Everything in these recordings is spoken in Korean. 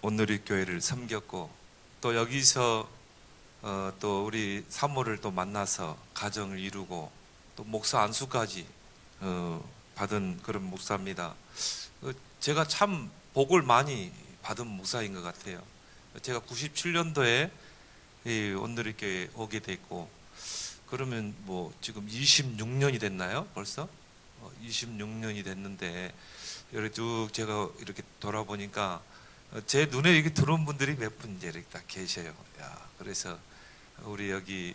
온누리 교회를 섬겼고 또 여기서 또 우리 사모를 또 만나서 가정을 이루고 또 목사 안수까지 받은 그런 목사입니다. 제가 참 복을 많이 받은 목사인 것 같아요. 제가 97년도에 이 온누리 교회에 오게 됐고, 그러면 뭐 지금 26년이 됐나요? 벌써 26년이 됐는데, 이렇게 쭉 제가 이렇게 돌아보니까 제 눈에 이렇게 들어온 분들이 몇 분 이제 이렇게 딱 계셔요. 야, 그래서 우리 여기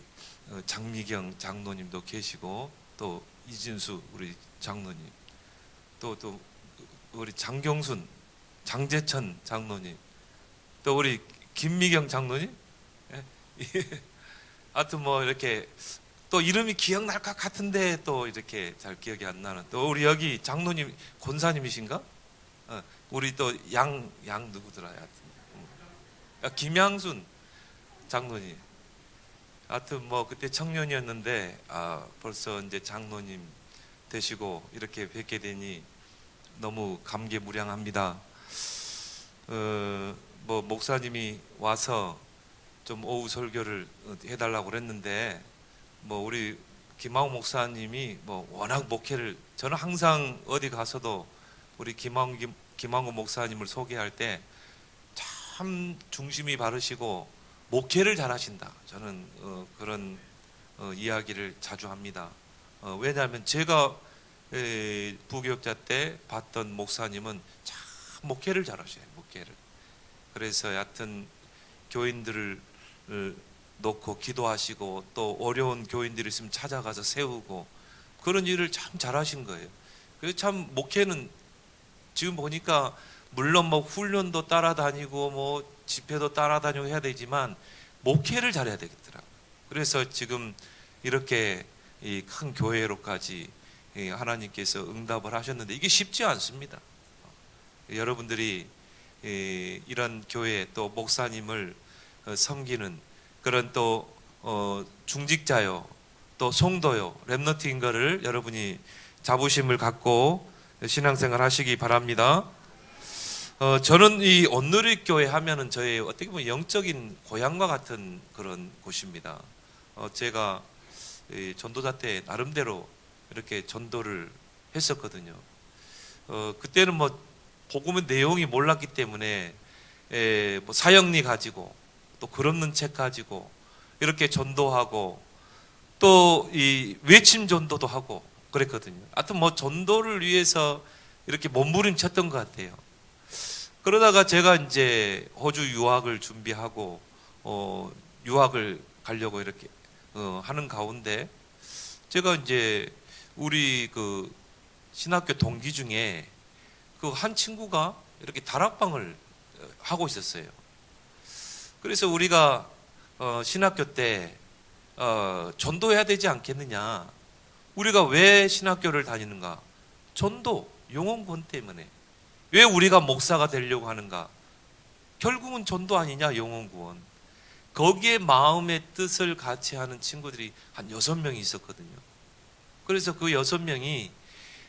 장미경 장로님도 계시고, 또 이진수 우리 장로님, 또 우리 장경순 장재천 장로님, 또 우리 김미경 장로님, 예? 하여튼 뭐 이렇게 또 이름이 기억날 것 같은데 또 이렇게 잘 기억이 안 나는, 또 우리 여기 장로님 권사님이신가? 우리 또 양 누구더라? 하여튼 김양순 장로님. 하여튼 뭐 그때 청년이었는데 벌써 이제 장로님 되시고 이렇게 뵙게 되니 너무 감개무량합니다. 뭐 목사님이 와서 좀 오후 설교를 해달라고 그랬는데, 뭐 우리 김하우 목사님이 뭐 워낙 목회를, 저는 항상 어디 가서도 우리 김하우 목사님을 소개할 때 참 중심이 바르시고 목회를 잘하신다, 저는 그런 이야기를 자주 합니다. 왜냐하면 제가 부교육자 때 봤던 목사님은 참 목회를 잘하셔요, 목회를. 그래서 하여튼 교인들을 놓고 기도하시고, 또 어려운 교인들이 있으면 찾아가서 세우고, 그런 일을 참 잘하신 거예요. 그래서 참 목회는 지금 보니까 물론 뭐 훈련도 따라다니고 뭐 집회도 따라다니고 해야 되지만 목회를 잘해야 되겠더라고요. 그래서 지금 이렇게 이 큰 교회로까지 하나님께서 응답을 하셨는데, 이게 쉽지 않습니다. 여러분들이 이런 교회 또 목사님을 섬기는 그런 또 중직자요, 또 성도요, 렘넌트인 거를 여러분이 자부심을 갖고 신앙생활 하시기 바랍니다. 저는 이 온누리 교회 하면은 저의 어떻게 보면 영적인 고향과 같은 그런 곳입니다. 제가 전도자 때 나름대로 이렇게 전도를 했었거든요. 그때는 뭐 복음의 내용이 몰랐기 때문에 뭐 사형리 가지고 또 글 없는 책 가지고 이렇게 전도하고, 또 이 외침 전도도 하고 그랬거든요. 하여튼 뭐 전도를 위해서 이렇게 몸부림쳤던 것 같아요. 그러다가 제가 이제 호주 유학을 준비하고 유학을 가려고 이렇게 하는 가운데, 제가 이제 우리 그 신학교 동기 중에 그 한 친구가 이렇게 다락방을 하고 있었어요. 그래서 우리가 신학교 때 전도해야 되지 않겠느냐, 우리가 왜 신학교를 다니는가, 전도 영혼구원 때문에. 왜 우리가 목사가 되려고 하는가, 결국은 전도 아니냐, 영혼구원. 거기에 마음의 뜻을 같이 하는 친구들이 한 6명이 있었거든요. 그래서 그 6명이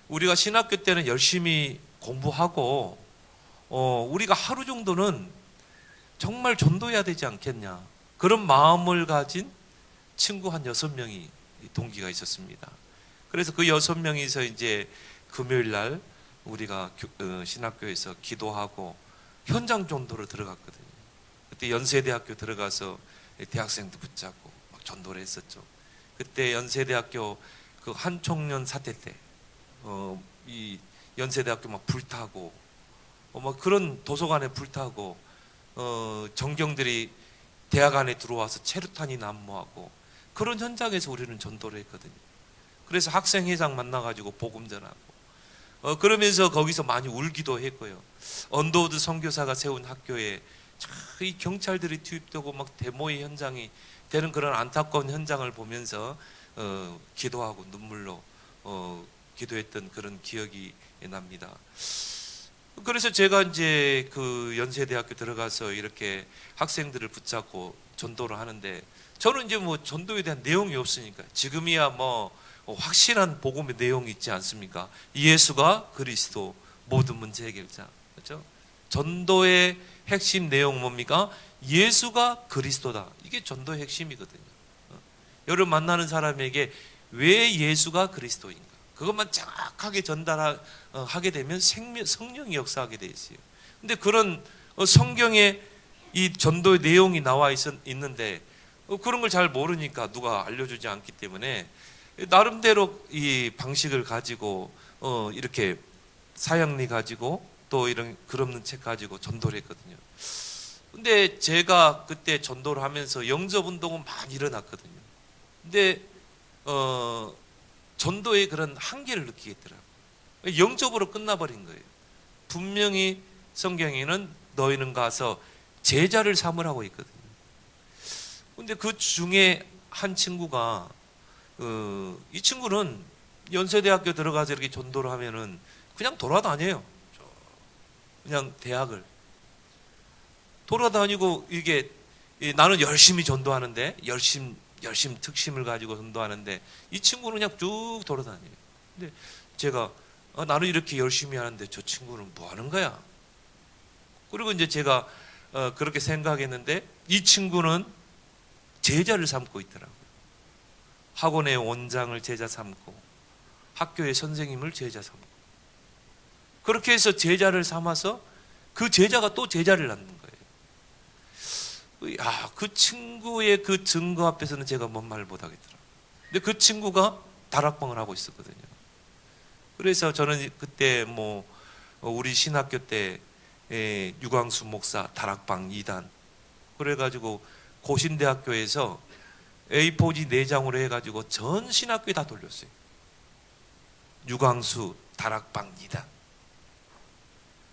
우리가 신학교 때는 열심히 공부하고 우리가 하루 정도는 정말 전도해야 되지 않겠냐, 그런 마음을 가진 친구 한 6명이 동기가 있었습니다. 그래서 그 6명이서 이제 금요일 날 우리가 신학교에서 기도하고 현장 전도를 들어갔거든요. 그때 연세대학교 들어가서 대학생도 붙잡고 막 전도를 했었죠. 그때 연세대학교 그 한총련 사태 때 이 연세대학교 막 불타고 막 그런 도서관에 불타고 정경들이 대학 안에 들어와서 체류탄이 난무하고, 그런 현장에서 우리는 전도를 했거든요. 그래서 학생회장 만나가지고 복음 전하고 그러면서 거기서 많이 울기도 했고요. 언더우드 선교사가 세운 학교에 이 경찰들이 투입되고 막 데모의 현장이 되는 그런 안타까운 현장을 보면서 기도하고 눈물로 기도했던 그런 기억이 납니다. 그래서 제가 이제 그 연세대학교 들어가서 이렇게 학생들을 붙잡고 전도를 하는데, 저는 이제 뭐 전도에 대한 내용이 없으니까, 지금이야 뭐 확실한 복음의 내용이 있지 않습니까? 예수가 그리스도 모든 문제 해결자, 그렇죠? 전도의 핵심 내용 뭡니까? 예수가 그리스도다. 이게 전도의 핵심이거든요. 여러분 만나는 사람에게 왜 예수가 그리스도인가? 그것만 정확하게 전달하게 되면 성령이 역사하게 돼 있어요. 근데 그런 성경에 이 전도의 내용이 나와 있는데 그런 걸 잘 모르니까 누가 알려주지 않기 때문에 나름대로 이 방식을 가지고 이렇게 사역리 가지고 또 이런 글 없는 책 가지고 전도를 했거든요. 근데 제가 그때 전도를 하면서 영접 운동은 많이 일어났거든요. 근데 전도의 그런 한계를 느끼겠더라고요. 영접으로 끝나버린 거예요. 분명히 성경에는 너희는 가서 제자를 삼으라고 있거든요. 근데 그 중에 한 친구가 이 친구는 연세대학교 들어가서 이렇게 전도를 하면은 그냥 돌아다녀요. 그냥 대학을 돌아다니고 이게 나는 열심히 전도하는데 열심 특심을 가지고 전도하는데 이 친구는 그냥 쭉 돌아다녀요. 근데 제가 나는 이렇게 열심히 하는데 저 친구는 뭐 하는 거야? 그리고 이제 제가 그렇게 생각했는데 이 친구는 제자를 삼고 있더라고요. 학원의 원장을 제자 삼고 학교의 선생님을 제자 삼고 그렇게 해서 제자를 삼아서 그 제자가 또 제자를 낳는 거예요. 그 친구의 그 증거 앞에서는 제가 뭔 말을 못 하겠더라고요. 근데 그 친구가 다락방을 하고 있었거든요. 그래서 저는 그때 우리 신학교 때 유광수 목사 다락방 2단 그래가지고 고신대학교에서 A4지 4장으로 해가지고 전 신학교에 다 돌렸어요. 유광수 다락방 2단.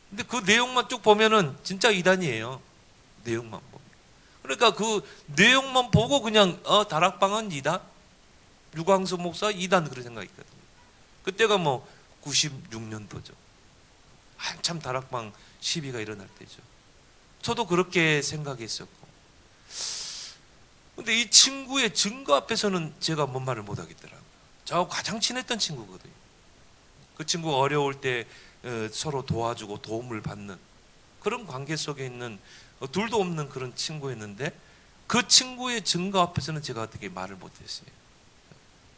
근데 그 내용만 쭉 보면은 진짜 2단이에요. 내용만 보면. 그러니까 그 내용만 보고 그냥 다락방은 2단, 유광수 목사 2단 그런 생각이거든요. 그때가 96년도죠. 한참 다락방 시비가 일어날 때죠. 저도 그렇게 생각했었고. 근데 이 친구의 증거 앞에서는 제가 뭔 말을 못 하겠더라고요. 저하고 가장 친했던 친구거든요. 그 친구가 어려울 때 서로 도와주고 도움을 받는 그런 관계 속에 있는 둘도 없는 그런 친구였는데 그 친구의 증거 앞에서는 제가 어떻게 말을 못했어요.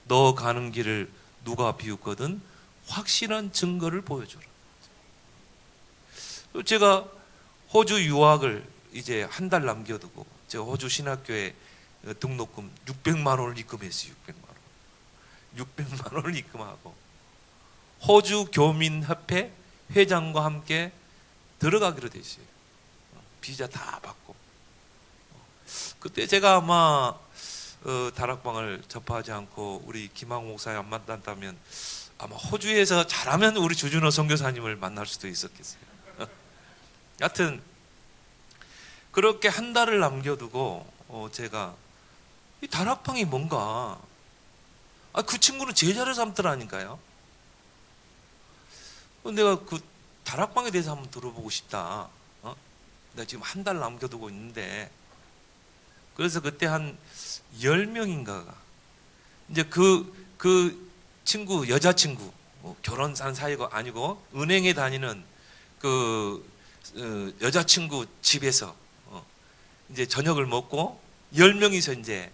너 가는 길을 누가 비웃거든 확실한 증거를 보여줘라. 제가 호주 유학을 이제 한 달 남겨두고 제가 호주 신학교에 등록금 600만 원을 입금했어요. 600만 원을 입금하고 호주 교민협회 회장과 함께 들어가기로 됐어요. 비자 다 받고. 그때 제가 아마 다락방을 접하지 않고 우리 김항 목사님 안 만났다면 아마 호주에서 잘하면 우리 주준호 선교사님을 만날 수도 있었겠어요. 여하튼 그렇게 한 달을 남겨두고 제가 이 다락방이 뭔가 그 친구는 제자를 삼더라니까요. 내가 그 다락방에 대해서 한번 들어보고 싶다. 내가 지금 한 달 남겨두고 있는데 그래서 그때 한 10명인가가 이제 그 친구 여자친구 결혼한 사이가 아니고 은행에 다니는 그 여자친구 집에서 이제 저녁을 먹고 10명이서 이제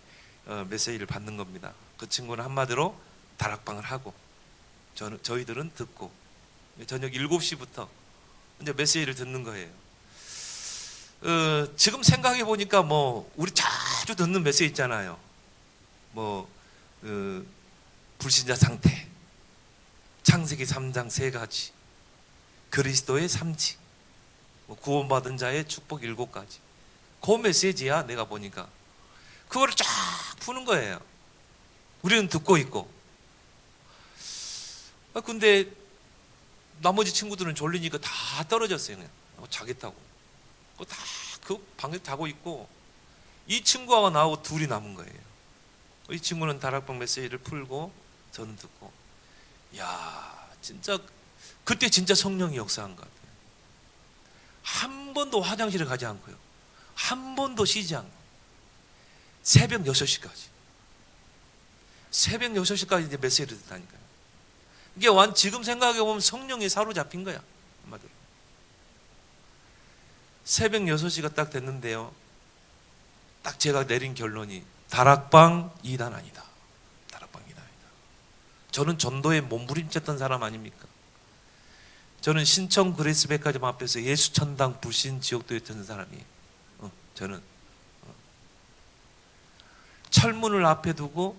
메시지를 받는 겁니다. 그 친구는 한마디로 다락방을 하고 저희들은 듣고 저녁 7시부터 이제 메시지를 듣는 거예요. 지금 생각해 보니까 우리 자주 듣는 메시지 있잖아요. 불신자 상태, 창세기 3장 3가지, 그리스도의 삼지, 구원받은 자의 축복 7가지. 그 메시지야. 내가 보니까 그거를 쫙 푸는 거예요. 우리는 듣고 있고. 근데 나머지 친구들은 졸리니까 다 떨어졌어요. 그냥 자겠다고. 그 방에 자고 있고 이 친구하고 나하고 둘이 남은 거예요. 이 친구는 다락방 메시지를 풀고 저는 듣고. 진짜 그때 진짜 성령이 역사한 것 같아요. 한 번도 화장실에 가지 않고요. 한 번도 쉬지 않고 새벽 6시까지 새벽 6시까지 이제 메시지를 듣다니까요. 이게 지금 생각해 보면 성령이 사로잡힌 거야. 한마디로. 새벽 6시가 딱 됐는데요. 딱 제가 내린 결론이 다락방 2단 아니다. 다락방 2단 아니다. 저는 전도에 몸부림쳤던 사람 아닙니까? 저는 신청 그레이스 백화점 앞에서 예수천당 불신 지옥도였던 사람이에요. 저는 철문을 앞에 두고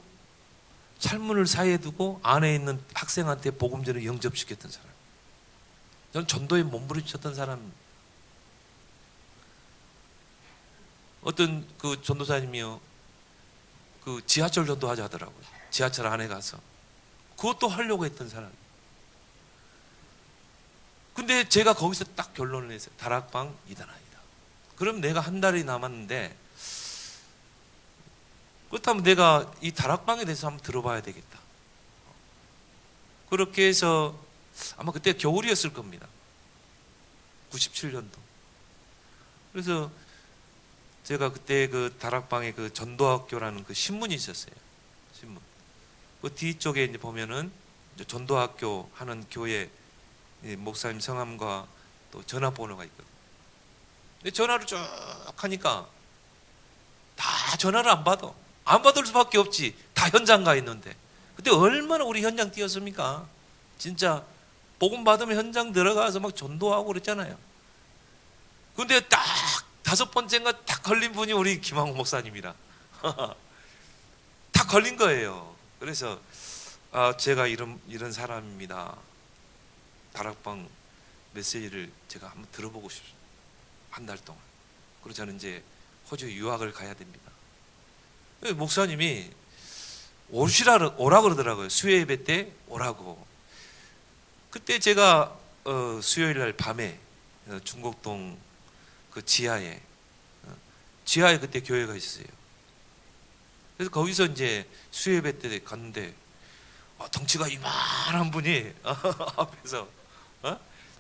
철문을 사이에 두고 안에 있는 학생한테 복음전을 영접시켰던 사람. 저는 전도에 몸부림쳤던 사람입니다. 어떤 그 전도사님이요, 그 지하철 전도하자 하더라고요. 지하철 안에 가서 그것도 하려고 했던 사람. 근데 제가 거기서 딱 결론을 냈어요. 다락방 2단 아니다. 그럼 내가 한 달이 남았는데, 그렇다면 내가 이 다락방에 대해서 한번 들어봐야 되겠다. 그렇게 해서 아마 그때 겨울이었을 겁니다. 97년도. 그래서 제가 그때 그 다락방에 그 전도학교라는 그 신문이 있었어요. 신문. 그 뒤쪽에 이제 보면은 이제 전도학교 하는 교회 목사님 성함과 또 전화번호가 있거든요. 근데 전화를 쭉 하니까 다 전화를 안 받을 수밖에 없지. 다 현장 가 있는데. 그때 얼마나 우리 현장 뛰었습니까? 진짜 복음 받으면 현장 들어가서 막 전도하고 그랬잖아요. 근데 딱 5번째인가 딱 걸린 분이 우리 김항우 목사님이라. 딱 걸린 거예요. 그래서 제가 이런 사람입니다. 다락방 메시지를 제가 한번 들어보고 싶습니다. 한 달 동안. 그리고 저는 이제 호주 유학을 가야 됩니다. 목사님이 오라 그러더라고요. 수요 예배 때 오라고. 그때 제가 수요일 날 밤에 중곡동 그 지하에 그때 교회가 있었어요. 그래서 거기서 이제 수요 예배 때 갔는데 덩치가 이만한 분이 앞에서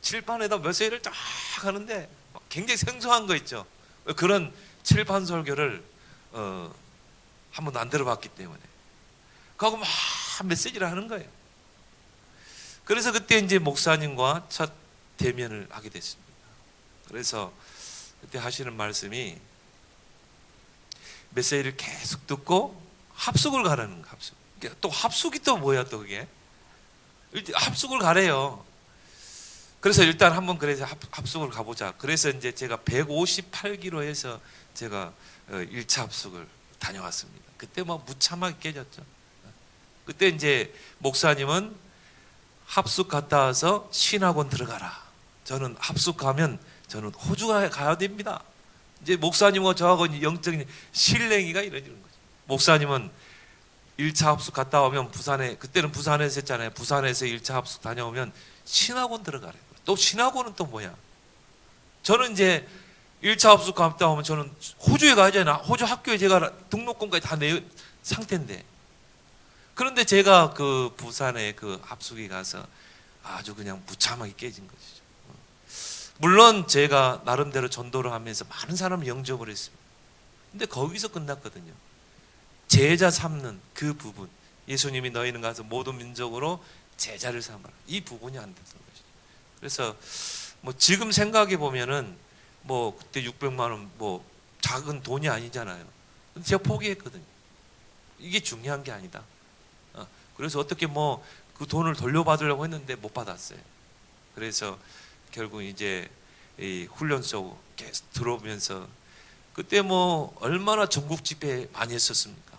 칠판에다 메시지를 쫙 하는데 굉장히 생소한 거 있죠. 그런 칠판 설교를 한 번도 안 들어봤기 때문에 그하고 막 메시지를 하는 거예요. 그래서 그때 이제 목사님과 첫 대면을 하게 됐습니다. 그래서 그때 하시는 말씀이 메시지를 계속 듣고 합숙을 가라는 거. 합숙. 또 합숙이 또 뭐야 또 그게? 합숙을 가래요. 그래서 일단 한번 그래서 합숙을 가보자. 그래서 이제 제가 158km 해서 제가 1차 합숙을 다녀왔습니다. 그때 뭐 무참하게 깨졌죠. 그때 이제 목사님은 합숙 갔다 와서 신학원 들어가라. 저는 합숙 가면 저는 호주 가야 됩니다. 이제 목사님과 저하고 영적인 실랭이가 이루어지는 거죠. 목사님은 1차 합숙 갔다 오면 그때는 부산에서 했잖아요. 부산에서 1차 합숙 다녀오면 신학원 들어가래요. 또 신학원은 또 뭐야? 저는 이제 1차 합숙 갔다 오면 저는 호주에 가야잖아. 호주 학교에 제가 등록금까지 다 내 상태인데. 그런데 제가 그 부산에 그 합숙에 가서 아주 그냥 무참하게 깨진 것이죠. 물론 제가 나름대로 전도를 하면서 많은 사람을 영접을 했습니다. 근데 거기서 끝났거든요. 제자 삼는 그 부분, 예수님이 너희는 가서 모든 민족으로 제자를 삼아라. 이 부분이 안 됐던 것이죠. 그래서 뭐 지금 생각해 보면은 뭐 그때 600만 원 뭐 작은 돈이 아니잖아요. 근데 제가 포기했거든요. 이게 중요한 게 아니다. 그래서 어떻게 뭐 그 돈을 돌려받으려고 했는데 못 받았어요. 그래서 결국 이제 이 훈련소 계속 들어오면서 그때 뭐 얼마나 전국 집회 많이 했었습니까?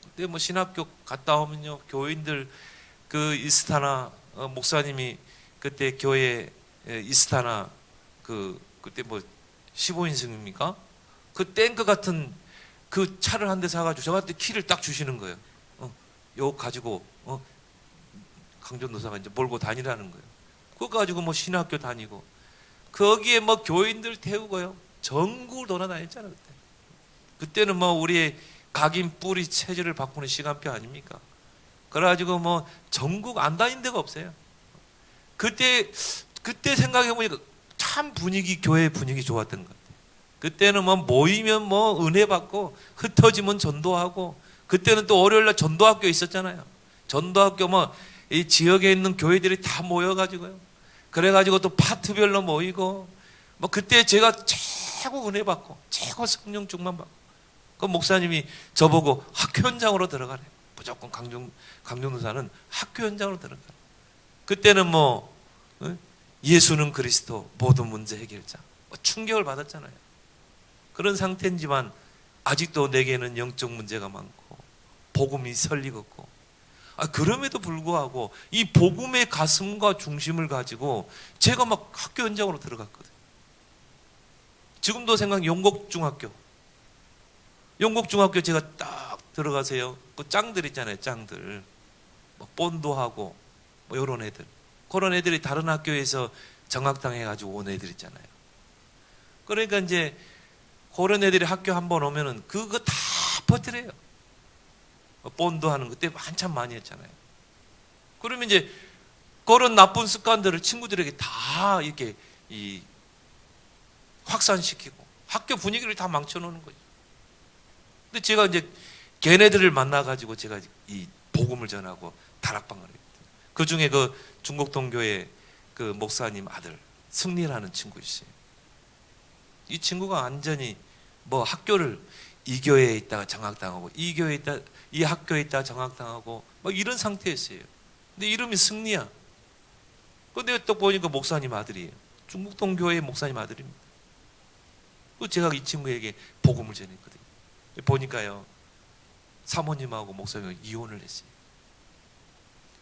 그때 뭐 신학교 갔다 오면요 교인들 그 이스타나 목사님이 그때 교회 이스타나 그때 뭐 15인승입니까? 그 탱크 같은 그 차를 한 대 사가지고 저한테 키를 딱 주시는 거예요. 요 가지고 강전도사가 이제 몰고 다니라는 거예요. 그거 가지고 뭐 신학교 다니고 거기에 뭐 교인들 태우고요 전국을 돌아다녔잖아요. 그때는 뭐 우리의 각인 뿌리 체질을 바꾸는 시간표 아닙니까? 그래가지고 뭐 전국 안 다닌 데가 없어요. 그때 생각해 보니까 참 교회 분위기 좋았던 것 같아요. 그때는 뭐 모이면 뭐 은혜 받고 흩어지면 전도하고 그때는 또 월요일날 전도학교 있었잖아요. 전도학교 뭐 이 지역에 있는 교회들이 다 모여가지고요. 그래가지고 또 파트별로 모이고 뭐 그때 제가 최고 은혜 받고 최고 성령 충만 받고, 그 목사님이 저보고 학교 현장으로 들어가래. 무조건 강정도사는 학교 현장으로 들어가. 그때는 뭐 예수는 그리스도 모든 문제 해결자, 충격을 받았잖아요. 그런 상태인지만 아직도 내게는 영적 문제가 많고 복음이 설리겠고, 그럼에도 불구하고 이 복음의 가슴과 중심을 가지고 제가 막 학교 현장으로 들어갔거든요. 지금도 생각, 용곡중학교 제가 딱 들어가세요. 그 짱들 있잖아요, 짱들. 뭐 본도하고 뭐 이런 애들, 그런 애들이 다른 학교에서 정학당해가지고 온 애들 있잖아요. 그러니까 이제 그런 애들이 학교 한번 오면은 그거 다 퍼뜨려요. 본도하는 그때 한참 많이 했잖아요. 그러면 이제 그런 나쁜 습관들을 친구들에게 다 이렇게 확산시키고 학교 분위기를 다 망쳐놓는 거죠. 근데 제가 이제 걔네들을 만나가지고 제가 이 복음을 전하고 다락방을 했거든요. 그 중에 그 중곡동교회 그 목사님 아들 승리라는 친구 있어요. 이 친구가 완전히 뭐 학교를 이 교회에 있다가 장학당하고 이 교회에 있다, 이 학교에 있다가 장학당하고 막 이런 상태였어요. 근데 이름이 승리야. 근데 또 보니까 목사님 아들이에요. 중곡동교회 목사님 아들입니다. 제가 이 친구에게 복음을 전했거든요. 보니까요, 사모님하고 목사님이 이혼을 했어요.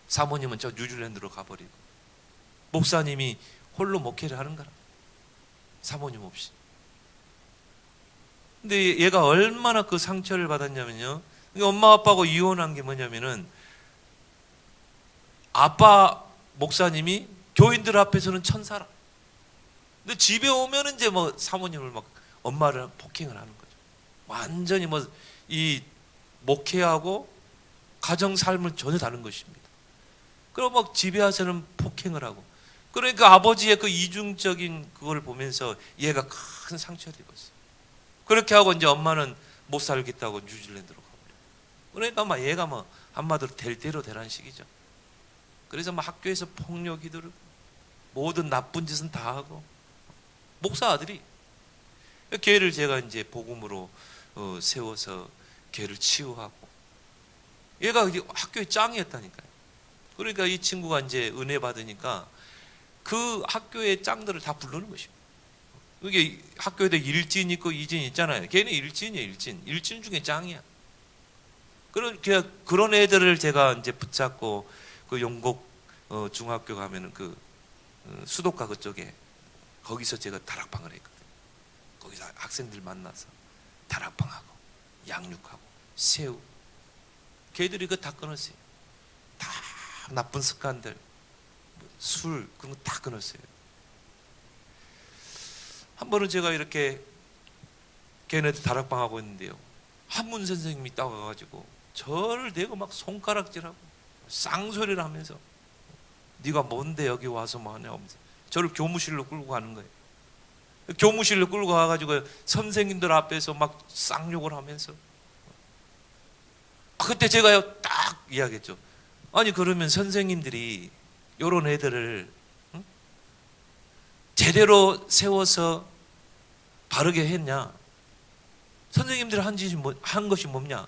사모님은 저 뉴질랜드로 가버리고 목사님이 홀로 목회를 하는 거라, 사모님 없이. 근데 얘가 얼마나 그 상처를 받았냐면요, 엄마 아빠하고 이혼한 게 뭐냐면은 아빠 목사님이 교인들 앞에서는 천사라. 근데 집에 오면은 이제 뭐 사모님을 막 엄마를 폭행을 하는 거죠. 완전히 뭐 이 목회하고 가정 삶을 전혀 다른 것입니다. 그럼 막 집에 와서는 폭행을 하고, 그러니까 아버지의 그 이중적인 그걸 보면서 얘가 큰 상처를 입었어요. 그렇게 하고 이제 엄마는 못 살겠다고 뉴질랜드로 가버려요. 그러니까 막 얘가 뭐 한마디로 될 대로 되라는 식이죠. 그래서 막 학교에서 폭력이 들고 모든 나쁜 짓은 다 하고, 목사 아들이. 걔를 제가 이제 복음으로 세워서 걔를 치유하고, 얘가 학교의 짱이었다니까요. 그러니까 이 친구가 이제 은혜 받으니까 그 학교의 짱들을 다 부르는 것입니다. 이게 학교에도 일진 있고 이진 있잖아요. 걔는 일진이에요, 일진. 일진 중에 짱이야. 그런 애들을 제가 이제 붙잡고 그 용곡 중학교 가면은 그 수도가 그쪽에, 거기서 제가 다락방을 했거든요. 거기서 학생들 만나서 다락방하고 양육하고 새우, 걔들이 그거 다 끊었어요. 다 나쁜 습관들, 술, 그런 거 다 끊었어요. 한 번은 제가 이렇게 걔네들 다락방하고 있는데요, 한문 선생님이 딱 와가지고 저를 대고 막 손가락질하고 쌍소리를 하면서 네가 뭔데 여기 와서 뭐 하냐 하면서 저를 교무실로 끌고 가는 거예요. 교무실로 끌고 가가지고 선생님들 앞에서 막 쌍욕을 하면서, 그때 제가 딱 이야기했죠. 아니 그러면 선생님들이 요런 애들을 제대로 세워서 바르게 했냐? 선생님들이 한 것이 뭐냐?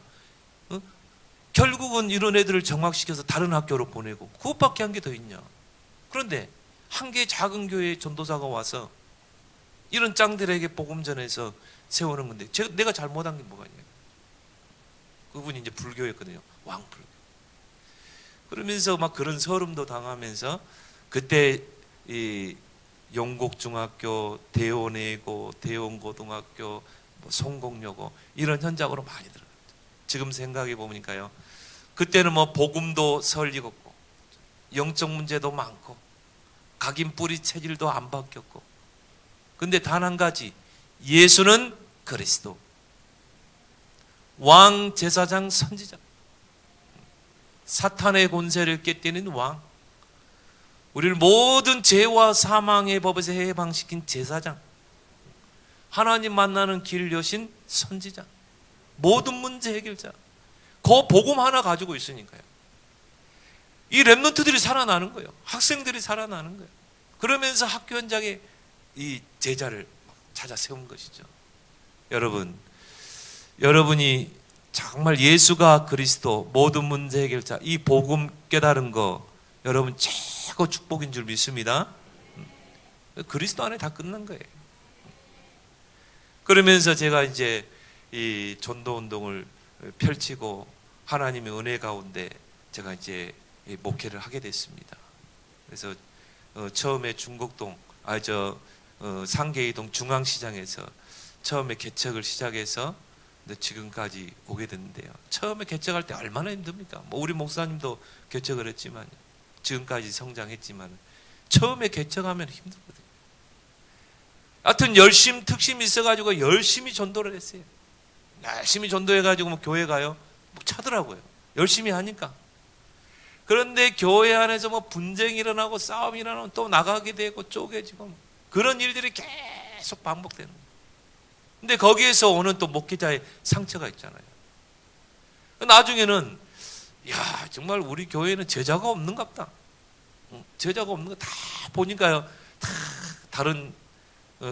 결국은 이런 애들을 정확시켜서 다른 학교로 보내고 그것밖에 한 게 더 있냐? 그런데 한 개의 작은 교회에 전도사가 와서 이런 짱들에게 복음 전해서 세우는 건데 내가 잘못한 게 뭐가 있냐? 그분이 이제 불교였거든요. 왕불교. 그러면서 막 그런 서름도 당하면서 그때 이 용곡중학교, 대원예고, 대원고등학교, 뭐 성공여고 이런 현장으로 많이 들어갔죠. 지금 생각해 보니까요, 그때는 뭐 복음도 설리겠고 영적 문제도 많고 각인 뿌리 체질도 안 바뀌었고, 근데 단 한 가지, 예수는 그리스도, 왕, 제사장, 선지자, 사탄의 권세를 깨뜨리는 왕, 우리를 모든 죄와 사망의 법에서 해방시킨 제사장, 하나님 만나는 길 여신 선지자, 모든 문제 해결자, 그 복음 하나 가지고 있으니까요, 이 렘넌트들이 살아나는 거예요. 학생들이 살아나는 거예요. 그러면서 학교 현장에 이 제자를 찾아 세운 것이죠. 여러분이 정말 예수가 그리스도 모든 문제 해결자, 이 복음 깨달은 거 여러분 최고 축복인 줄 믿습니다. 그리스도 안에 다 끝난 거예요. 그러면서 제가 이제 이 전도 운동을 펼치고 하나님의 은혜 가운데 제가 이제 목회를 하게 됐습니다. 그래서 처음에 중곡동 상계이동 중앙시장에서 처음에 개척을 시작해서 지금까지 오게 됐는데요. 처음에 개척할 때 얼마나 힘듭니까? 뭐 우리 목사님도 개척을 했지만 지금까지 성장했지만 처음에 개척하면 힘들거든요. 하여튼 특심이 있어가지고 열심히 전도를 했어요. 열심히 전도해가지고 뭐 교회 가요? 뭐 차더라고요. 열심히 하니까. 그런데 교회 안에서 뭐 분쟁이 일어나고 싸움이 일어나면 또 나가게 되고 쪼개지고 그런 일들이 계속 반복되는 거예요. 근데 거기에서 오는 또 목회자의 상처가 있잖아요. 나중에는 정말 우리 교회는 제자가 없는갑다. 제자가 없는 거 다 보니까요. 다 다른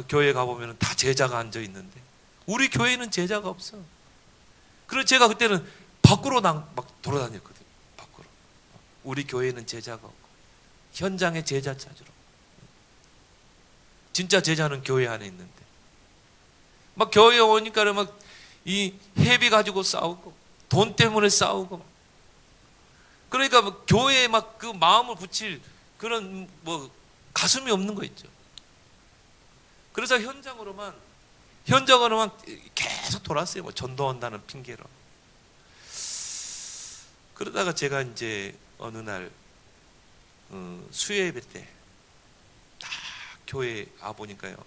교회 가보면 다 제자가 앉아 있는데 우리 교회는 제자가 없어. 그래서 제가 그때는 밖으로 막 돌아다녔거든요. 밖으로. 우리 교회는 제자가 없고 현장에 제자 찾으러. 진짜 제자는 교회 안에 있는데 막 교회에 오니까 막 이 회비 가지고 싸우고 돈 때문에 싸우고 그러니까 뭐 교회에 막 그 마음을 붙일 그런 뭐 가슴이 없는 거 있죠. 그래서 현장으로만 계속 돌았어요. 뭐 전도한다는 핑계로. 그러다가 제가 이제 어느 날 수요 예배 때 딱 교회에 와 보니까요.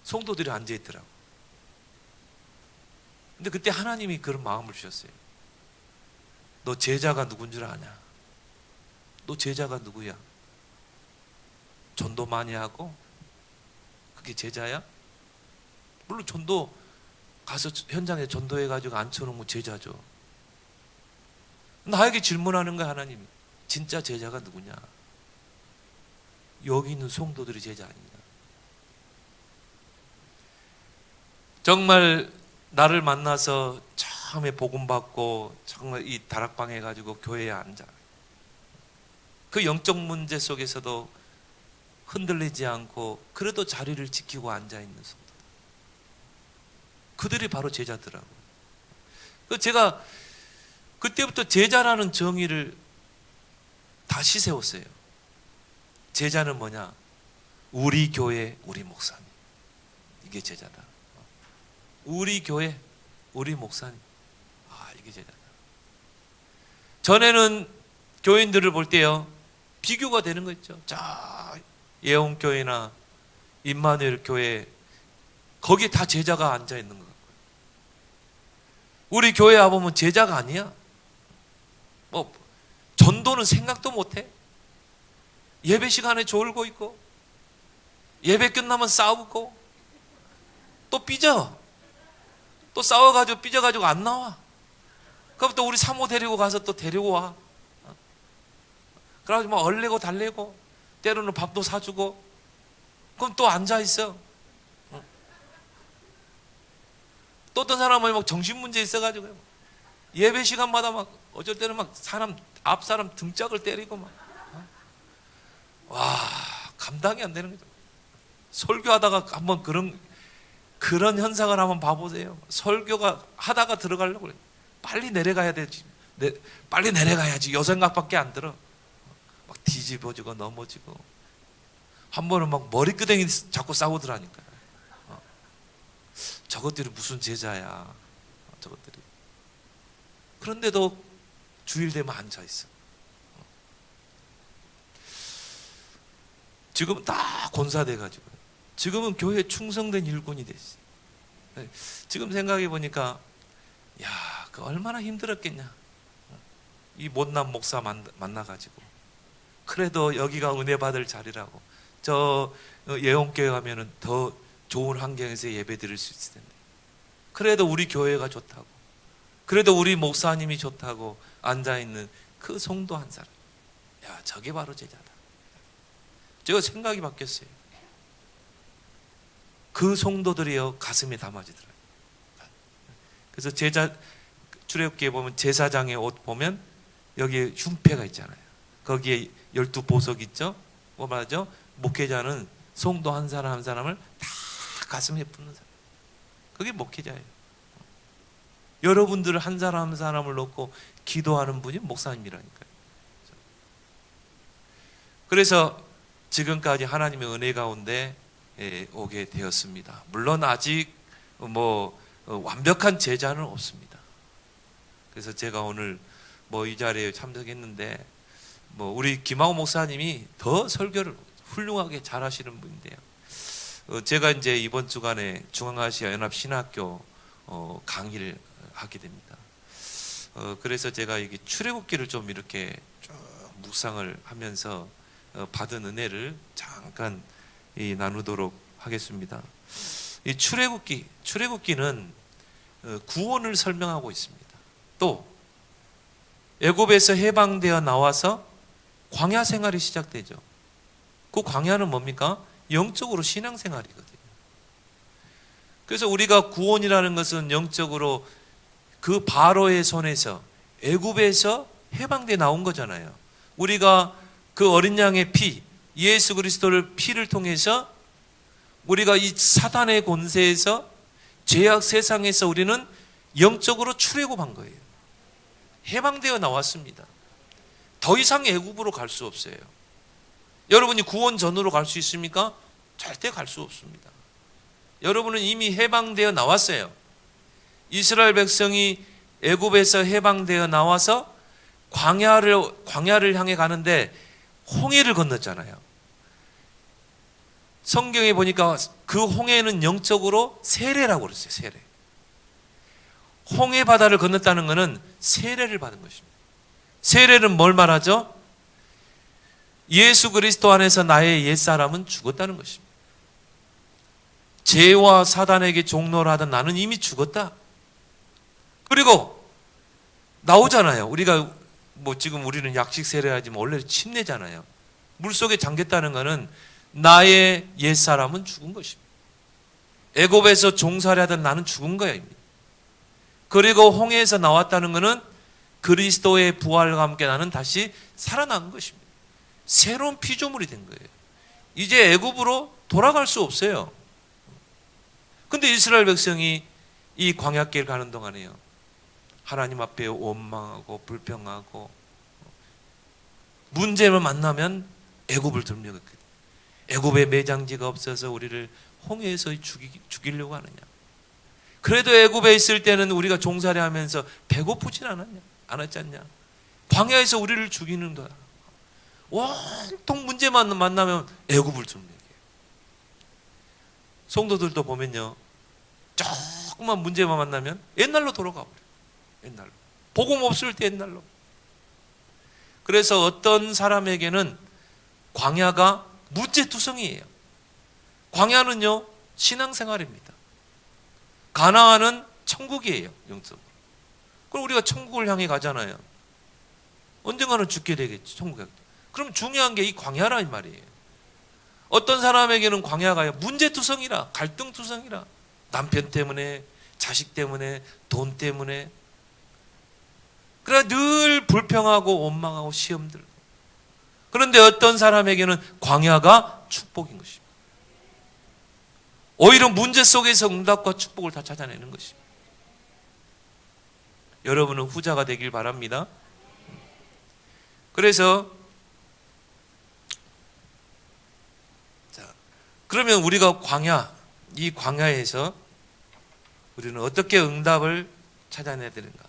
성도들이 앉아 있더라고. 근데 그때 하나님이 그런 마음을 주셨어요. 너 제자가 누군 줄 아냐? 너 제자가 누구야? 전도 많이 하고 그게 제자야? 물론 전도 가서 현장에 전도해가지고 앉혀놓으면 제자죠. 나에게 질문하는 거야 하나님이. 진짜 제자가 누구냐? 여기 있는 성도들이 제자 아니냐? 정말 나를 만나서 처음에 복음 받고 정말 이 다락방에 가지고 교회에 앉아. 그 영적 문제 속에서도 흔들리지 않고 그래도 자리를 지키고 앉아 있는 성도. 그들이 바로 제자더라고요. 제가 그때부터 제자라는 정의를 다시 세웠어요. 제자는 뭐냐? 우리 교회, 우리 목사님. 이게 제자다. 우리 교회, 우리 목사님. 이게 제자다. 전에는 교인들을 볼 때요, 비교가 되는 거 있죠. 자, 예원교회나 임마누엘 교회, 거기에 다 제자가 앉아 있는 거 같고요. 우리 교회 와보면 제자가 아니야. 뭐, 전도는 생각도 못 해. 예배 시간에 졸고 있고, 예배 끝나면 싸우고, 또 삐져. 또 싸워가지고 삐져가지고 안 나와. 그럼 또 우리 사모 데리고 가서 또 데리고 와. 그래가지고 막 얼레고 달래고, 때로는 밥도 사주고, 그럼 또 앉아있어. 또 어떤 사람은 막 정신문제 있어가지고, 예배 시간마다 막, 어쩔 때는 막 앞 사람 등짝을 때리고 막. 와, 감당이 안 되는 거죠. 설교하다가 한번 그런 현상을 한번 봐보세요. 설교가 하다가 들어가려고 그래. 빨리 내려가야 되지. 빨리 내려가야지. 요 생각밖에 안 들어. 막 뒤집어지고 넘어지고. 한 번은 막 머리끄댕이 자꾸 싸우더라니까요. 저것들이 무슨 제자야. 저것들이. 그런데도 주일 되면 앉아있어. 지금은 다 권사돼가지고. 지금은 교회에 충성된 일꾼이 됐어요. 지금 생각해 보니까, 그 얼마나 힘들었겠냐. 이 못난 목사 만나가지고. 그래도 여기가 은혜 받을 자리라고. 저 예원교회 가면은 더 좋은 환경에서 예배 드릴 수 있을 텐데. 그래도 우리 교회가 좋다고. 그래도 우리 목사님이 좋다고 앉아있는 그 성도 한 사람. 저게 바로 제자다. 제가 생각이 바뀌었어요. 그 성도들이여 가슴에 담아지더라. 그래서 출애굽기에 보면 제사장의 옷 보면 여기에 흉패가 있잖아요. 거기에 12보석 있죠. 뭐 말하죠? 목회자는 성도 한 사람 한 사람을 다 가슴에 품는 사람. 그게 목회자예요. 여러분들 한 사람 한 사람을 놓고 기도하는 분이 목사님이라니까요. 그래서 지금까지 하나님의 은혜 가운데 오게 되었습니다. 물론 아직 완벽한 제자는 없습니다. 그래서 제가 오늘 이 자리에 참석했는데 우리 김하우 목사님이 더 설교를 훌륭하게 잘하시는 분인데요. 제가 이제 이번 주간에 중앙아시아 연합 신학교 강의를 하게 됩니다. 그래서 제가 이게 출애굽기를 좀 이렇게 쭉 묵상을 하면서 받은 은혜를 잠깐 나누도록 하겠습니다. 이 출애굽기는 구원을 설명하고 있습니다. 또 애굽에서 해방되어 나와서 광야 생활이 시작되죠. 그 광야는 뭡니까? 영적으로 신앙생활이거든요. 그래서 우리가 구원이라는 것은 영적으로 그 바로의 손에서 애굽에서 해방되어 나온 거잖아요. 우리가 그 어린 양의 피, 예수 그리스도를 피를 통해서 우리가 이 사단의 권세에서 죄악 세상에서 우리는 영적으로 출애굽한 거예요. 해방되어 나왔습니다. 더 이상 애굽으로 갈 수 없어요. 여러분이 구원 전으로 갈 수 있습니까? 절대 갈 수 없습니다. 여러분은 이미 해방되어 나왔어요. 이스라엘 백성이 애굽에서 해방되어 나와서 광야를 향해 가는데 홍해를 건넜잖아요. 성경에 보니까 그 홍해는 영적으로 세례라고 그랬어요. 세례. 홍해 바다를 건넜다는 것은 세례를 받은 것입니다. 세례는 뭘 말하죠? 예수 그리스도 안에서 나의 옛사람은 죽었다는 것입니다. 죄와 사단에게 종노를 하던 나는 이미 죽었다. 그리고 나오잖아요. 우리가 지금 우리는 약식 세례하지만 원래 침례잖아요. 물속에 잠겼다는 것은 나의 옛사람은 죽은 것입니다. 애굽에서 종살이 하던 나는 죽은 거야. 그리고 홍해에서 나왔다는 것은 그리스도의 부활과 함께 나는 다시 살아난 것입니다. 새로운 피조물이 된 거예요. 이제 애굽으로 돌아갈 수 없어요. 근데 이스라엘 백성이 이 광야길 가는 동안에요, 하나님 앞에 원망하고 불평하고 문제를 만나면 애굽을 들먹였거든요. 애굽에 매장지가 없어서 우리를 홍해에서 죽이려고 하느냐. 그래도 애굽에 있을 때는 우리가 종살이 하면서 배고프진 않았지 않냐. 광야에서 우리를 죽이는 거야. 온통 문제만 만나면 애굽을 들먹여요. 성도들도 보면요, 조금만 문제만 만나면 옛날로 돌아가 버려요. 옛날로. 복음 없을 때 옛날로. 그래서 어떤 사람에게는 광야가 문제투성이에요. 광야는요, 신앙생활입니다. 가나안은 천국이에요, 영적으로. 그럼 우리가 천국을 향해 가잖아요. 언젠가는 죽게 되겠지, 천국에. 그럼 중요한 게 이 광야라 이 말이에요. 어떤 사람에게는 광야가 문제투성이라, 갈등투성이라. 남편 때문에, 자식 때문에, 돈 때문에. 그래 늘 불평하고 원망하고 시험 들고. 그런데 어떤 사람에게는 광야가 축복인 것입니다. 오히려 문제 속에서 응답과 축복을 다 찾아내는 것입니다. 여러분은 후자가 되길 바랍니다. 그래서 그러면 우리가 이 광야에서 우리는 어떻게 응답을 찾아내야 되는가?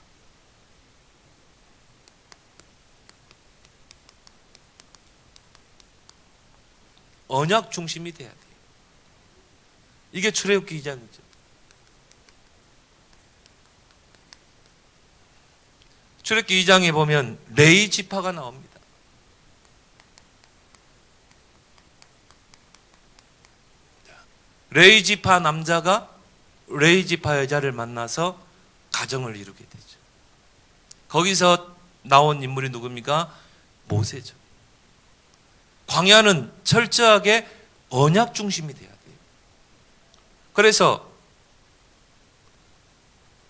언약 중심이 돼야 돼요. 이게 출애굽기 2장이죠. 출애굽기 2장에 보면 레위 지파가 나옵니다. 레위 지파 남자가 레위 지파 여자를 만나서 가정을 이루게 되죠. 거기서 나온 인물이 누굽니까? 모세죠. 광야는 철저하게 언약 중심이 돼야 돼요. 그래서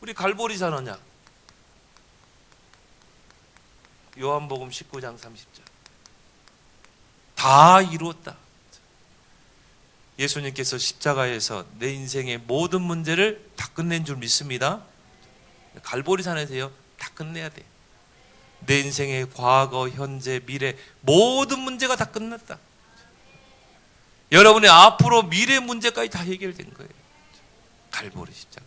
우리 갈보리산 언약, 요한복음 19장 30절 다 이루었다. 예수님께서 십자가에서 내 인생의 모든 문제를 다 끝낸 줄 믿습니다. 갈보리산에서요 다 끝내야 돼. 내 인생의 과거, 현재, 미래 모든 문제가 다 끝났다. 여러분의 앞으로 미래 문제까지 다 해결된 거예요. 갈보리 십자가.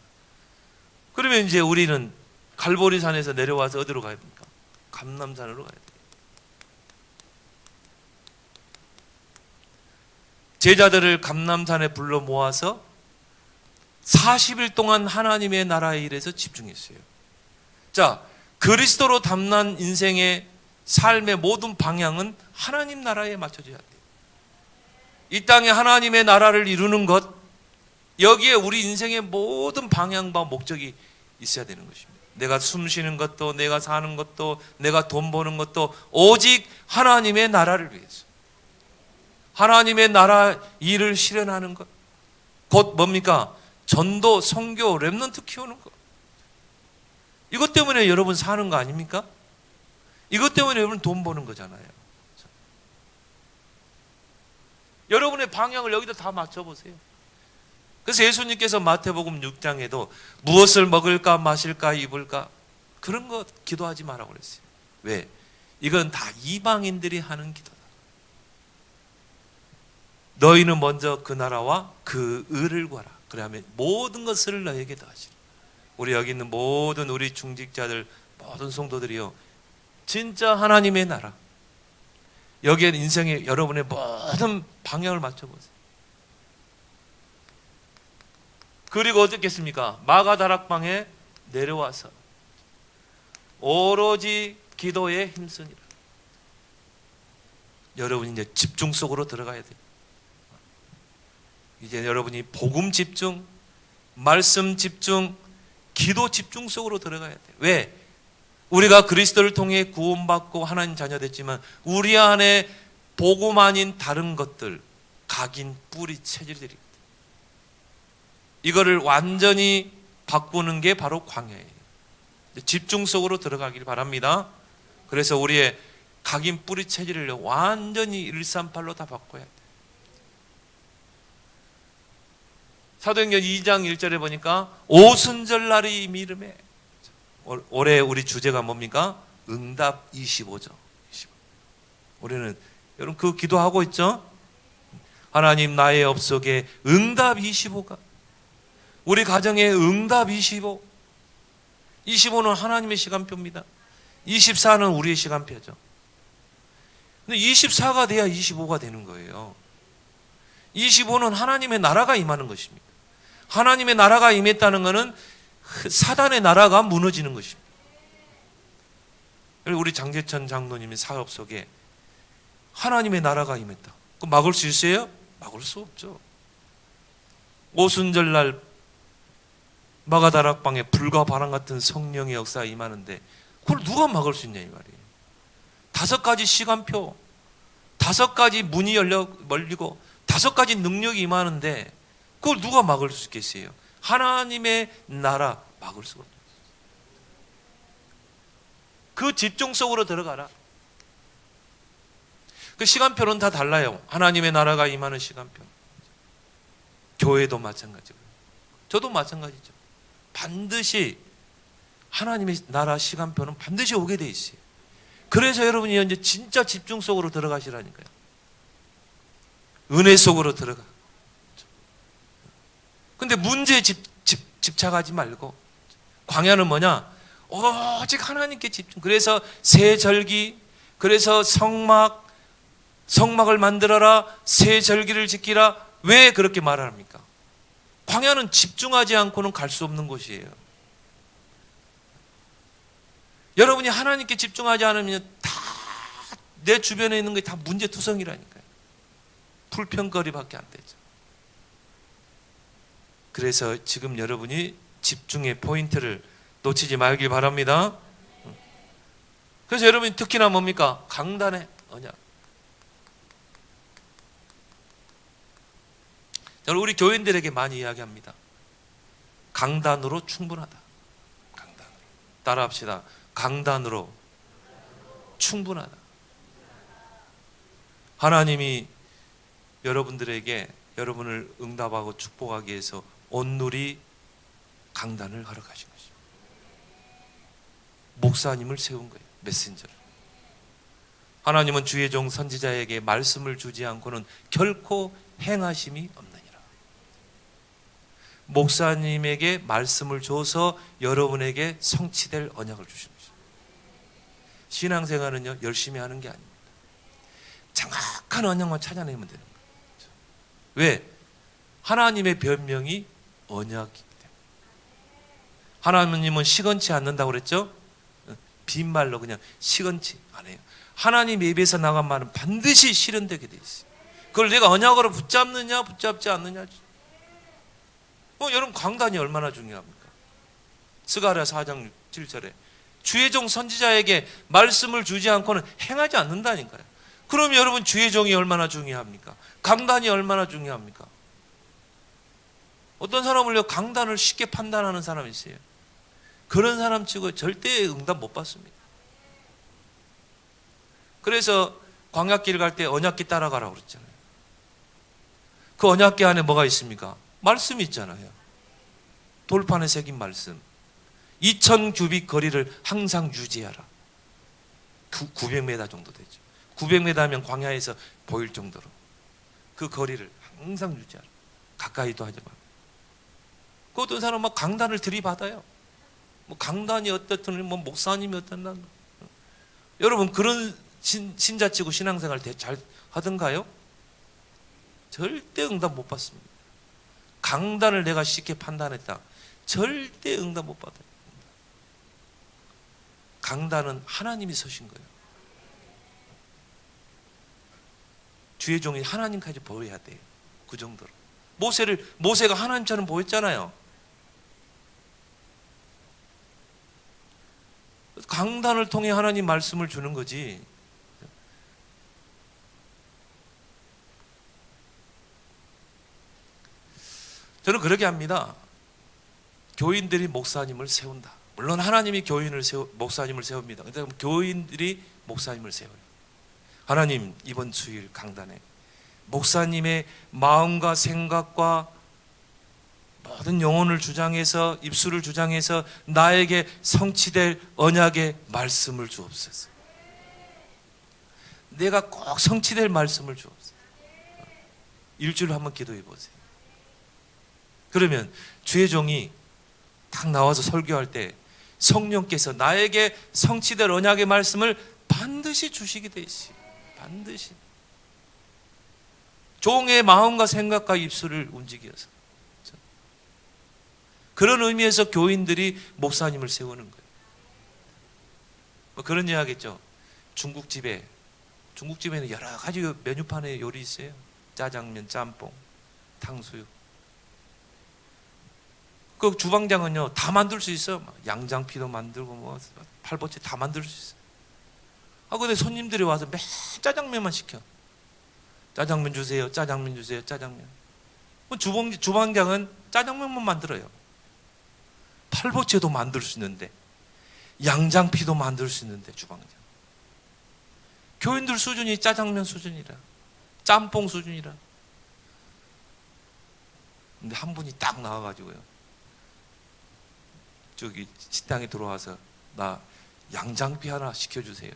그러면 이제 우리는 갈보리산에서 내려와서 어디로 가야 됩니까? 감람산으로 가야 돼요. 제자들을 감람산에 불러 모아서 40일 동안 하나님의 나라의 일에서 집중했어요. 자, 그리스도로 담난 인생의 삶의 모든 방향은 하나님 나라에 맞춰져야 돼요. 이 땅에 하나님의 나라를 이루는 것, 여기에 우리 인생의 모든 방향과 목적이 있어야 되는 것입니다. 내가 숨 쉬는 것도, 내가 사는 것도, 내가 돈 버는 것도 오직 하나님의 나라를 위해서, 하나님의 나라 일을 실현하는 것, 곧 뭡니까? 전도, 선교, 렘넌트 키우는 것. 이것 때문에 여러분 사는 거 아닙니까? 이것 때문에 여러분 돈 버는 거잖아요. 여러분의 방향을 여기다 다 맞춰보세요. 그래서 예수님께서 마태복음 6장에도 무엇을 먹을까 마실까 입을까 그런 거 기도하지 말라고 그랬어요. 왜? 이건 다 이방인들이 하는 기도다. 너희는 먼저 그 나라와 그 의를 구하라. 그러면 모든 것을 너에게 더하시라. 우리 여기 있는 모든 우리 중직자들, 모든 성도들이요, 진짜 하나님의 나라, 여기에 인생의 여러분의 모든 방향을 맞춰보세요. 그리고 어떻겠습니까? 마가다락방에 내려와서 오로지 기도에 힘쓰니라. 여러분이 이제 집중 속으로 들어가야 돼요. 이제 여러분이 복음 집중, 말씀 집중, 기도 집중 속으로 들어가야 돼요. 왜? 우리가 그리스도를 통해 구원받고 하나님 자녀 됐지만 우리 안에 복음 아닌 다른 것들, 각인, 뿌리, 체질들이, 이거를 완전히 바꾸는 게 바로 광야예요. 집중 속으로 들어가길 바랍니다. 그래서 우리의 각인, 뿌리, 체질을 완전히 138로 다 바꿔야 돼요. 사도행전 2장 1절에 보니까 오순절날이 이미 이르매. 올해 우리 주제가 뭡니까? 응답 25죠. 25. 올해는 여러분 그 기도하고 있죠? 하나님 나의 업속에 응답 25가, 우리 가정에 응답 25. 25는 하나님의 시간표입니다. 24는 우리의 시간표죠. 근데 24가 돼야 25가 되는 거예요. 25는 하나님의 나라가 임하는 것입니다. 하나님의 나라가 임했다는 것은 사단의 나라가 무너지는 것입니다. 우리 장재천 장로님의 사업 속에 하나님의 나라가 임했다. 그럼 막을 수 있어요? 막을 수 없죠. 오순절날 마가다락방에 불과 바람 같은 성령의 역사가 임하는데 그걸 누가 막을 수 있냐 이 말이에요. 5가지 시간표, 5가지 문이 열리고 5가지 능력이 임하는데 그걸 누가 막을 수 있겠어요? 하나님의 나라 막을 수가 없어요. 그 집중 속으로 들어가라. 그 시간표는 다 달라요. 하나님의 나라가 임하는 시간표. 교회도 마찬가지고요. 저도 마찬가지죠. 반드시 하나님의 나라 시간표는 반드시 오게 돼 있어요. 그래서 여러분이 이제 진짜 집중 속으로 들어가시라니까요. 은혜 속으로 들어가. 근데 문제에 집착하지 말고, 광야는 뭐냐? 오직 하나님께 집중. 그래서 새 절기, 그래서 성막을 만들어라, 새 절기를 지키라. 왜 그렇게 말합니까? 광야는 집중하지 않고는 갈 수 없는 곳이에요. 여러분이 하나님께 집중하지 않으면 다 내 주변에 있는 게 다 문제투성이라니까요. 불평거리밖에 안 되죠. 그래서 지금 여러분이 집중의 포인트를 놓치지 말길 바랍니다. 그래서 여러분이 특히나 뭡니까? 강단의 언약. 저는 우리 교인들에게 많이 이야기합니다. 강단으로 충분하다. 강단으로. 따라합시다. 강단으로 충분하다. 하나님이 여러분들에게 여러분을 응답하고 축복하기 위해서 온누리 강단을 하러 가신 것입니다. 목사님을 세운 거예요. 메신저를. 하나님은 주의 종 선지자에게 말씀을 주지 않고는 결코 행하심이 없느니라. 목사님에게 말씀을 줘서 여러분에게 성취될 언약을 주신 것입니다. 신앙생활은요, 열심히 하는 게 아닙니다. 정확한 언약만 찾아내면 되는 거예요. 왜? 하나님의 변명이 언약이기 때문에. 하나님은 시건치 않는다고 그랬죠? 빈말로 그냥 시건치 안 해요. 하나님 입에서 나간 말은 반드시 실현되게 돼 있어요. 그걸 내가 언약으로 붙잡느냐 붙잡지 않느냐. 여러분, 강단이 얼마나 중요합니까? 스가랴 4장 7절에 주의 종 선지자에게 말씀을 주지 않고는 행하지 않는다니까요. 그럼 여러분, 주의 종이 얼마나 중요합니까? 강단이 얼마나 중요합니까? 어떤 사람을요, 강단을 쉽게 판단하는 사람이 있어요. 그런 사람 치고 절대 응답 못 받습니다. 그래서 광야길 갈 때 언약궤 따라가라고 그랬잖아요. 그 언약궤 안에 뭐가 있습니까? 말씀이 있잖아요. 돌판에 새긴 말씀. 2000규빗 거리를 항상 유지하라. 900m 정도 되죠. 900m면 광야에서 보일 정도로 그 거리를 항상 유지하라. 가까이도 하지 마. 그 어떤 사람은 막 강단을 들이받아요. 뭐 강단이 어떻든 뭐 목사님이 어떻든. 여러분, 그런 신자치고 신앙생활 잘 하던가요? 절대 응답 못 받습니다. 강단을 내가 쉽게 판단했다. 절대 응답 못 받아요. 강단은 하나님이 서신 거예요. 주의 종이 하나님까지 보여야 돼요. 그 정도로. 모세가 하나님처럼 보였잖아요. 강단을 통해 하나님 말씀을 주는 거지. 저는 그렇게 합니다. 교인들이 목사님을 세운다. 물론 하나님이 목사님을 세웁니다. 근데 교인들이 목사님을 세워요. 하나님, 이번 주일 강단에 목사님의 마음과 생각과 모든 영혼을 주장해서, 입술을 주장해서 나에게 성취될 언약의 말씀을 주옵소서. 내가 꼭 성취될 말씀을 주옵소서. 일주일에 한번 기도해 보세요. 그러면 주의 종이 딱 나와서 설교할 때 성령께서 나에게 성취될 언약의 말씀을 반드시 주시게 돼 있어요. 반드시. 종의 마음과 생각과 입술을 움직여서. 그런 의미에서 교인들이 목사님을 세우는 거예요. 뭐 그런 이야기겠죠. 중국집에는 여러 가지 메뉴판에 요리 있어요. 짜장면, 짬뽕, 탕수육. 그 주방장은요, 다 만들 수 있어요. 양장피도 만들고 뭐 팔보채 다 만들 수 있어요. 근데 손님들이 와서 맨 짜장면만 시켜. 짜장면 주세요, 짜장면 주세요, 짜장면. 주방장은 짜장면만 만들어요. 팔보채도 만들 수 있는데, 양장피도 만들 수 있는데, 주방장. 교인들 수준이 짜장면 수준이라, 짬뽕 수준이라. 근데 한 분이 딱 나와가지고요, 저기 식당에 들어와서 나 양장피 하나 시켜주세요.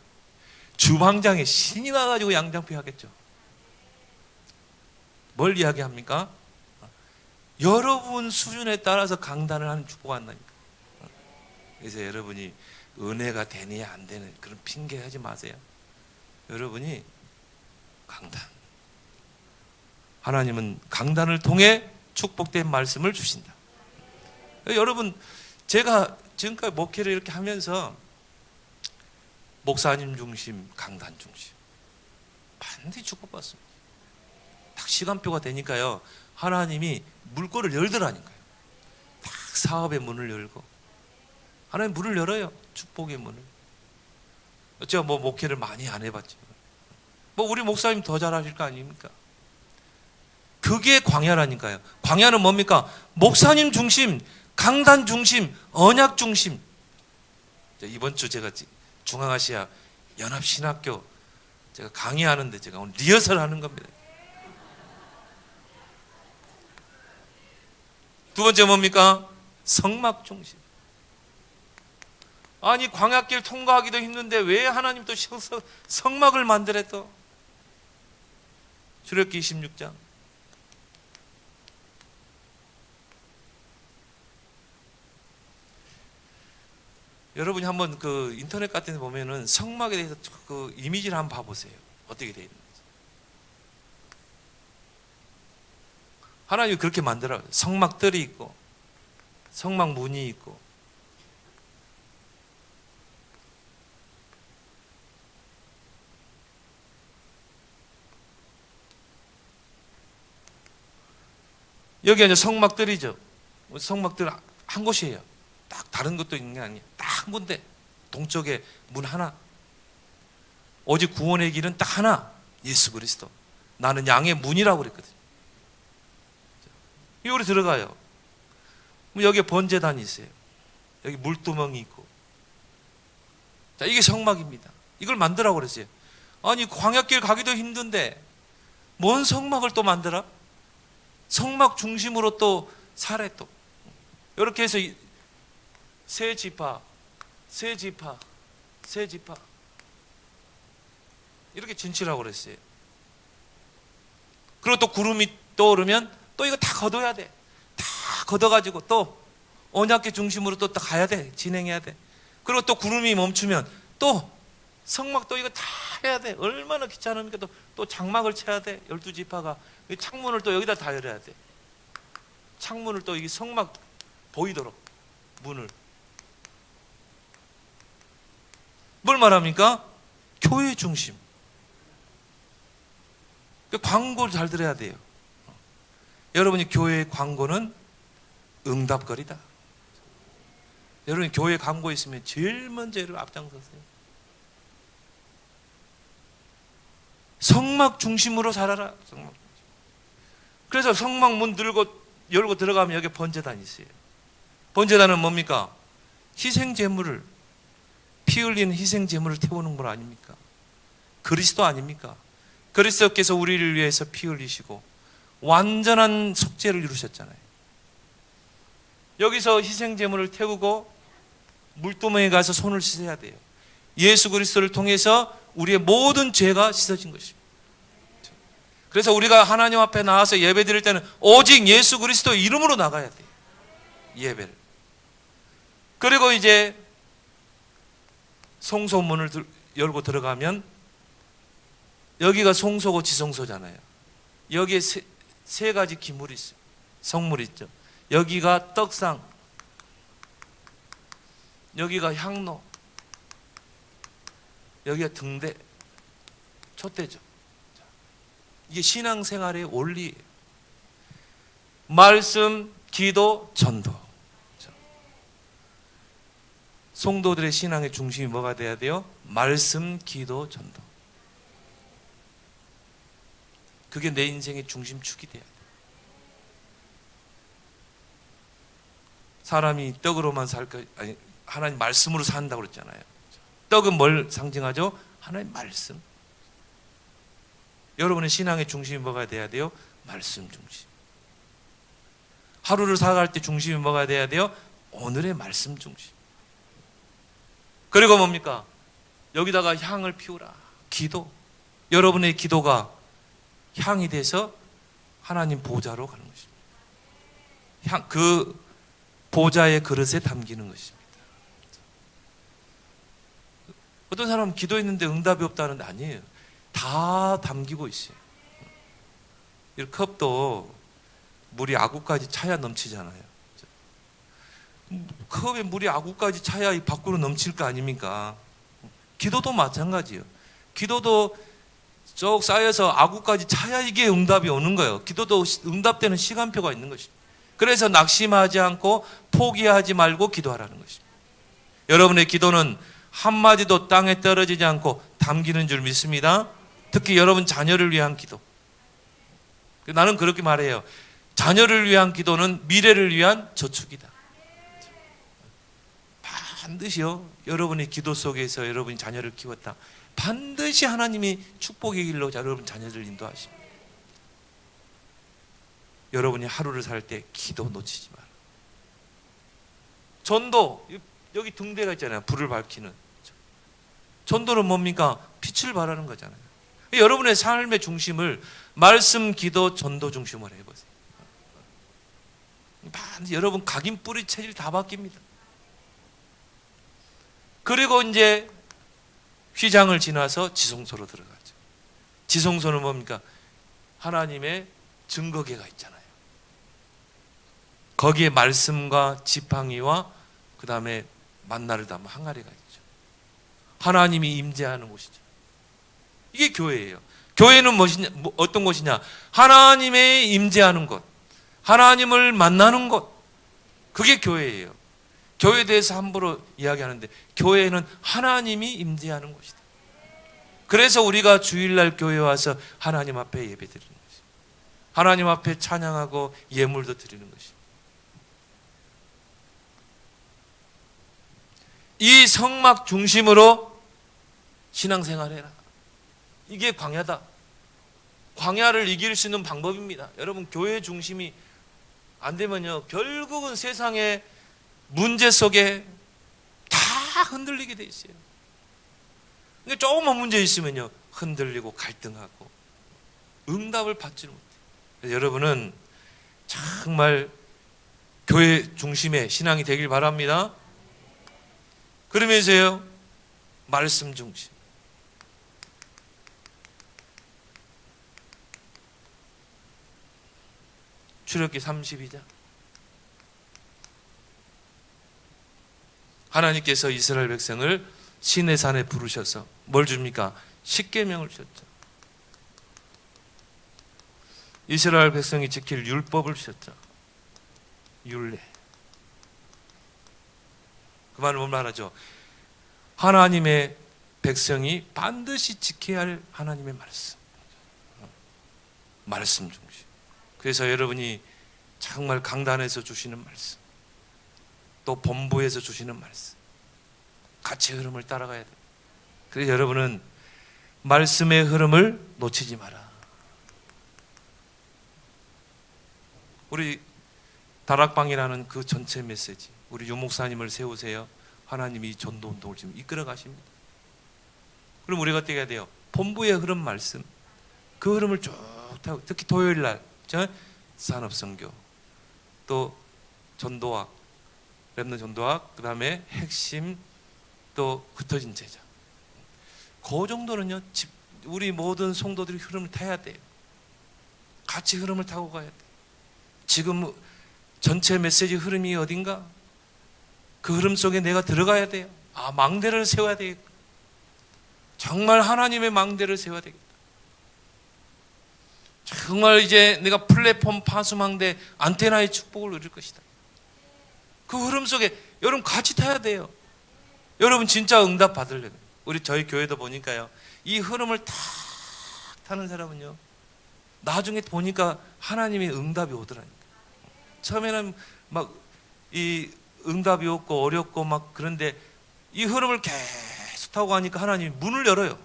주방장에 신이 나가지고 양장피 하겠죠. 뭘 이야기합니까? 여러분 수준에 따라서 강단을 하는 축복을 한다니까. 그래서 여러분이 은혜가 되느냐 안 되느냐 그런 핑계 하지 마세요. 여러분이 강단. 하나님은 강단을 통해 축복된 말씀을 주신다. 여러분, 제가 지금까지 목회를 이렇게 하면서 목사님 중심, 강단 중심 반드시 축복받습니다. 딱 시간표가 되니까요, 하나님이 물꼬를 열더라니까요. 딱 사업의 문을 열고 하나님 문을 열어요. 축복의 문을. 제가 뭐 목회를 많이 안 해봤지만 우리 목사님 더 잘하실 거 아닙니까? 그게 광야라니까요. 광야는 뭡니까? 목사님 중심, 강단 중심, 언약 중심. 이번 주 제가 중앙아시아 연합신학교 제가 강의하는데 제가 오늘 리허설 하는 겁니다. 두 번째 뭡니까? 성막 중심. 아니 광야길 통과하기도 힘든데 왜 하나님 또 성막을 만들어 또? 출애굽기 26장. 여러분이 한번 그 인터넷 같은 데 보면은 성막에 대해서 그 이미지를 한번 봐보세요. 어떻게 되어 있는지. 하나님이 그렇게 만들어요. 성막들이 있고 성막 문이 있고 여기가 이제 성막들이죠. 성막들 한 곳이에요. 딱 다른 것도 있는 게 아니에요. 딱 한 군데. 동쪽에 문 하나. 오직 구원의 길은 딱 하나. 예수 그리스도. 나는 양의 문이라고 그랬거든요. 여기 들어가요. 여기에 번제단이 있어요. 여기 물두멍이 있고. 자, 이게 성막입니다. 이걸 만들라고 그랬어요. 아니 광야길 가기도 힘든데 뭔 성막을 또 만들어? 성막 중심으로 또 살해 또. 이렇게 해서 세 지파 이렇게 진치라고 그랬어요. 그리고 또 구름이 떠오르면 또 이거 다 걷어야 돼. 다 걷어가지고 또 언약궤 중심으로 또 가야 돼. 진행해야 돼. 그리고 또 구름이 멈추면 또 성막 또 이거 다 해야 돼. 얼마나 귀찮으니까 또 장막을 쳐야 돼. 12지파가 창문을 또 여기다 다 열어야 돼. 창문을 또 이 성막 보이도록 문을. 뭘 말합니까? 교회 중심. 광고를 잘 들어야 돼요. 여러분이 교회의 광고는 응답거리다. 여러분이 교회 광고 있으면 제일 먼저 여러분 앞장서세요. 성막 중심으로 살아라. 성막 중심. 그래서 성막 문 열고 들어가면 여기 번제단이 있어요. 번제단은 뭡니까? 희생제물을, 피 흘리는 희생제물을 태우는 건 아닙니까? 그리스도 아닙니까? 그리스도께서 우리를 위해서 피 흘리시고 완전한 속죄를 이루셨잖아요. 여기서 희생제물을 태우고 물두멍에 가서 손을 씻어야 돼요. 예수 그리스도를 통해서 우리의 모든 죄가 씻어진 것입니다. 그래서 우리가 하나님 앞에 나와서 예배 드릴 때는 오직 예수 그리스도 이름으로 나가야 돼요. 예배를. 그리고 이제 성소문을 열고 들어가면 여기가 성소고 지성소잖아요. 여기에 세 가지 기물이 있어요. 성물이 있죠. 여기가 떡상, 여기가 향로, 여기가 등대, 촛대죠. 이게 신앙생활의 원리예요. 말씀, 기도, 전도. 성도들의 신앙의 중심이 뭐가 돼야 돼요? 말씀, 기도, 전도. 그게 내 인생의 중심축이 돼야 돼요. 사람이 떡으로만 살까? 아니, 하나님 말씀으로 산다고 그랬잖아요. 떡은 뭘 상징하죠? 하나님 말씀. 여러분의 신앙의 중심이 뭐가 돼야 돼요? 말씀 중심. 하루를 살아갈 때 중심이 뭐가 돼야 돼요? 오늘의 말씀 중심. 그리고 뭡니까? 여기다가 향을 피우라. 기도. 여러분의 기도가 향이 돼서 하나님 보좌로 가는 것입니다. 그 보좌의 그릇에 담기는 것입니다. 어떤 사람은 기도했는데 응답이 없다는데 아니에요. 다 담기고 있어요. 이 컵도 물이 아구까지 차야 넘치잖아요. 컵에 물이 아구까지 차야 이 밖으로 넘칠 거 아닙니까? 기도도 마찬가지예요. 기도도 쭉 쌓여서 아구까지 차야 이게 응답이 오는 거예요. 기도도 응답되는 시간표가 있는 것입니다. 그래서 낙심하지 않고 포기하지 말고 기도하라는 것입니다. 여러분의 기도는 한마디도 땅에 떨어지지 않고 담기는 줄 믿습니다. 특히 여러분 자녀를 위한 기도. 나는 그렇게 말해요. 자녀를 위한 기도는 미래를 위한 저축이다. 반드시요, 여러분의 기도 속에서 여러분이 자녀를 키웠다, 반드시 하나님이 축복의 길로 여러분 자녀를 인도하십니다. 여러분이 하루를 살 때 기도 놓치지 마라. 전도, 여기 등대가 있잖아요. 불을 밝히는. 전도는 뭡니까? 빛을 발하는 거잖아요. 여러분의 삶의 중심을 말씀, 기도, 전도 중심으로 해보세요. 여러분 각인 뿌리 체질 다 바뀝니다. 그리고 이제 휘장을 지나서 지성소로 들어가죠. 지성소는 뭡니까? 하나님의 증거계가 있잖아요. 거기에 말씀과 지팡이와 그 다음에 만나를 담은 항아리가 있죠. 하나님이 임재하는 곳이죠. 이게 교회예요. 교회는 무엇이냐, 어떤 곳이냐? 하나님의 임재하는 곳, 하나님을 만나는 곳, 그게 교회예요. 교회에 대해서 함부로 이야기하는데, 교회는 하나님이 임재하는 곳이다. 그래서 우리가 주일날 교회에 와서 하나님 앞에 예배 드리는 것이죠. 하나님 앞에 찬양하고 예물도 드리는 것이죠. 이 성막 중심으로 신앙생활해라. 이게 광야다. 광야를 이길 수 있는 방법입니다. 여러분, 교회 중심이 안 되면요, 결국은 세상의 문제 속에 다 흔들리게 돼 있어요. 근데 조금만 문제 있으면요, 흔들리고 갈등하고 응답을 받지 못해요. 그래서 여러분은 정말 교회 중심의 신앙이 되길 바랍니다. 그러면서요, 말씀 중심. 출애굽기 32장. 하나님께서 이스라엘 백성을 시내산에 부르셔서 뭘 줍니까? 십계명을 주셨죠. 이스라엘 백성이 지킬 율법을 주셨죠. 율례. 그 말은 뭔 말하죠? 하나님의 백성이 반드시 지켜야 할 하나님의 말씀. 말씀 중심. 그래서 여러분이 정말 강단에서 주시는 말씀, 또 본부에서 주시는 말씀, 같이 흐름을 따라가야 돼요. 그래서 여러분은 말씀의 흐름을 놓치지 마라. 우리 다락방이라는 그 전체 메시지, 우리 유목사님을 세우세요. 하나님이 전도운동을 지금 이끌어 가십니다. 그럼 우리가 어떻게 해야 돼요? 본부의 흐름 말씀, 그 흐름을 쭉 타고, 특히 토요일날 산업선교, 또 전도학, 랩넌트 전도학, 그 다음에 핵심, 또 흩어진 제자. 그 정도는요, 우리 모든 성도들이 흐름을 타야 돼요. 같이 흐름을 타고 가야 돼요. 지금 전체 메시지 흐름이 어딘가? 그 흐름 속에 내가 들어가야 돼요. 아, 망대를 세워야 되겠다. 정말 하나님의 망대를 세워야 되겠다. 정말 이제 내가 플랫폼 파수망대 안테나의 축복을 누릴 것이다. 그 흐름 속에 여러분 같이 타야 돼요. 여러분 진짜 응답 받으려면, 우리 저희 교회도 보니까요, 이 흐름을 탁 타는 사람은요, 나중에 보니까 하나님의 응답이 오더라니까. 처음에는 막 이 응답이 없고 어렵고 막 그런데 이 흐름을 계속 타고 가니까 하나님이 문을 열어요.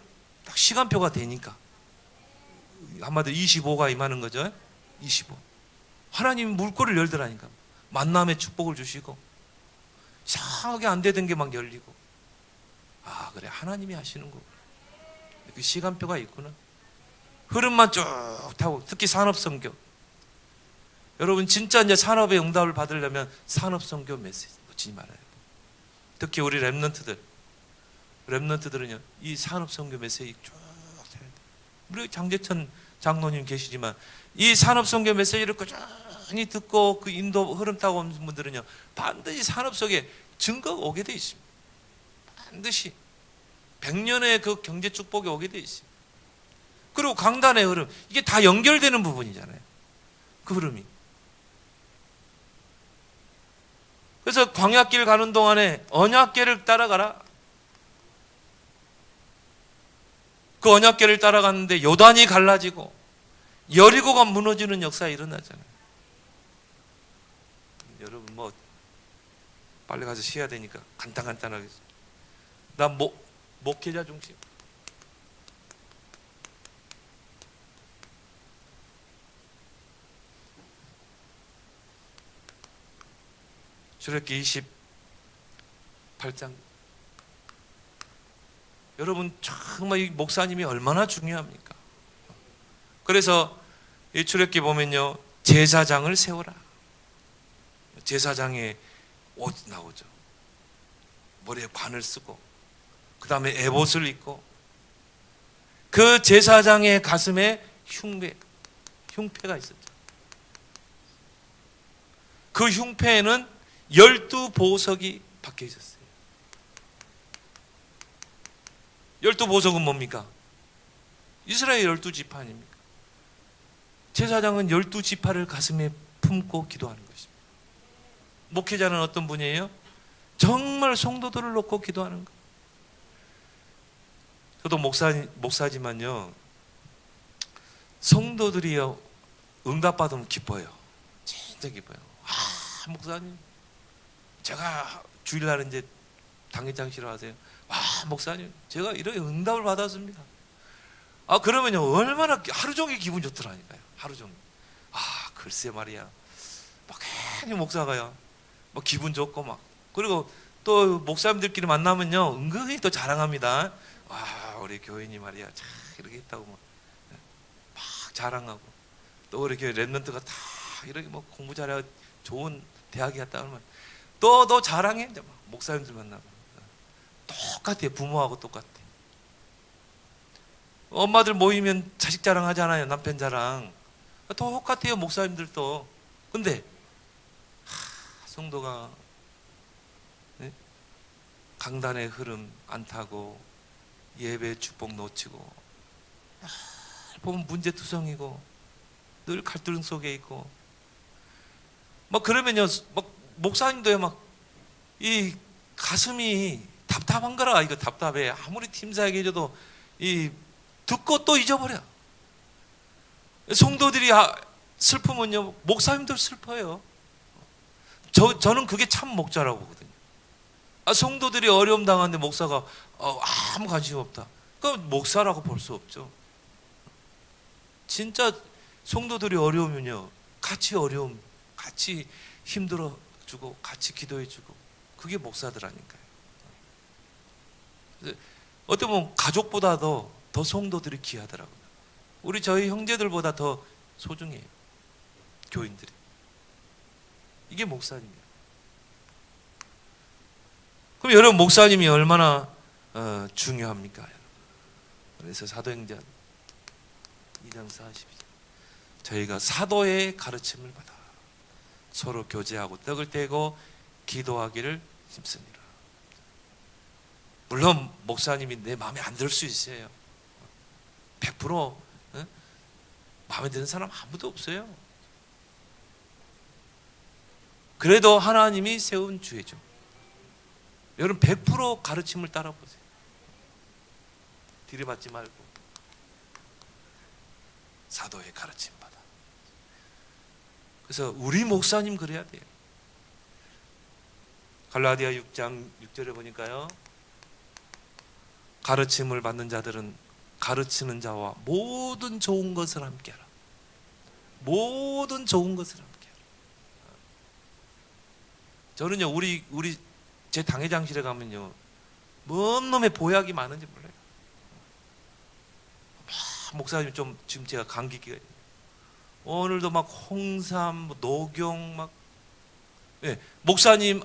딱 시간표가 되니까. 한마디로 25가 임하는 거죠. 25. 하나님이 물꼬를 열더라니까. 만남의 축복을 주시고, 이상하게 안 되던 게 막 열리고. 아, 그래, 하나님이 하시는 거구나. 그 시간표가 있구나. 흐름만 쭉 타고, 특히 산업선교. 여러분 진짜 이제 산업의 응답을 받으려면 산업선교 메시지 놓치지 말아요. 특히 우리 랩런트들은요, 이 산업선교 메시지 쭉 타야 돼요. 우리 장재천 장로님 계시지만 이 산업선교 메시지를 꾸준히 듣고 그 인도 흐름 타고 온 분들은요, 반드시 산업 속에 증거가 오게 돼 있습니다. 반드시 100년의 그 경제 축복이 오게 돼 있어요. 그리고 강단의 흐름, 이게 다 연결되는 부분이잖아요. 그 흐름이. 그래서 광야길 가는 동안에 언약궤를 따라가라. 그 언약궤를 따라갔는데 요단이 갈라지고 여리고가 무너지는 역사 일어나잖아요. 여러분 뭐 빨리 가서 쉬어야 되니까 간단하게 나 목회자 중심. 출애굽기 28장. 여러분 정말 이 목사님이 얼마나 중요합니까? 그래서 이 출애굽기 보면요, 제사장을 세워라. 제사장의 옷 나오죠. 머리에 관을 쓰고, 그 다음에 에봇을 입고, 그 제사장의 가슴에 흉패가 있었죠. 그 흉패에는 12보석이 박혀 있었어요. 12보석은 뭡니까? 이스라엘 12지파 아닙니까? 제사장은 12지파를 가슴에 품고 기도하는 것입니다. 목회자는 어떤 분이에요? 정말 성도들을 놓고 기도하는 것. 저도 목사지만요, 성도들이요 응답받으면 기뻐요. 진짜 기뻐요. 목사님, 제가 주일날 이제 당회장 싫어하세요. 목사님, 제가 이렇게 응답을 받았습니다. 그러면요 얼마나 하루 종일 기분 좋더라니까요. 하루 종일. 글쎄 말이야. 막 괜히 목사가요, 막 기분 좋고 막. 그리고 또 목사님들끼리 만나면요 은근히 또 자랑합니다. 우리 교인이 말이야 참 이렇게 했다고 막 자랑하고, 또 우리 교회 랩런트가 다 이렇게 뭐 공부 잘해 좋은 대학에 갔다 그러면 또 자랑해. 이제 막 목사님들 만나면 똑같아요. 부모하고 똑같아. 엄마들 모이면 자식 자랑하잖아요. 남편 자랑 똑같아요. 목사님들도. 근데 성도가 강단의 흐름 안 타고 예배 축복 놓치고 보면 문제투성이고 늘 갈등 속에 있고 막 그러면요, 막 목사님도요 막 이 가슴이 답답한 거라. 이거 답답해. 아무리 팀사에게 해줘도 이 듣고 또 잊어버려. 성도들이 슬프면요 목사님도 슬퍼요. 저는 그게 참 목자라고 보거든요. 성도들이 어려움 당하는데 목사가 아무 관심 없다. 그럼 목사라고 볼 수 없죠. 진짜 성도들이 어려우면요 같이 어려움, 같이 힘들어주고 같이 기도해주고, 그게 목사들 아닌가요? 어떻게 보면 가족보다도 더 성도들이 귀하더라고요. 저희 형제들보다 더 소중해요, 교인들이. 이게 목사님이에요. 그럼 여러분 목사님이 얼마나 중요합니까? 그래서 사도행전 2장 42절, 저희가 사도의 가르침을 받아 서로 교제하고 떡을 떼고 기도하기를 힘씁니다. 물론 목사님이 내 마음에 안 들 수 있어요. 100% 마음에 드는 사람 아무도 없어요. 그래도 하나님이 세운 주의죠. 여러분 100% 가르침을 따라보세요. 들이받지 말고 사도의 가르침 받아. 그래서 우리 목사님 그래야 돼요. 갈라디아 6장 6절에 보니까요, 가르침을 받는 자들은 가르치는 자와 모든 좋은 것을 함께하라. 모든 좋은 것을 함께하라. 저는요 우리 제 당회장실에 가면요 뭔 놈의 보약이 많은지 몰라요. 목사님 좀 지금 제가 감기기가 있어요. 오늘도 막 홍삼, 녹용 막. 목사님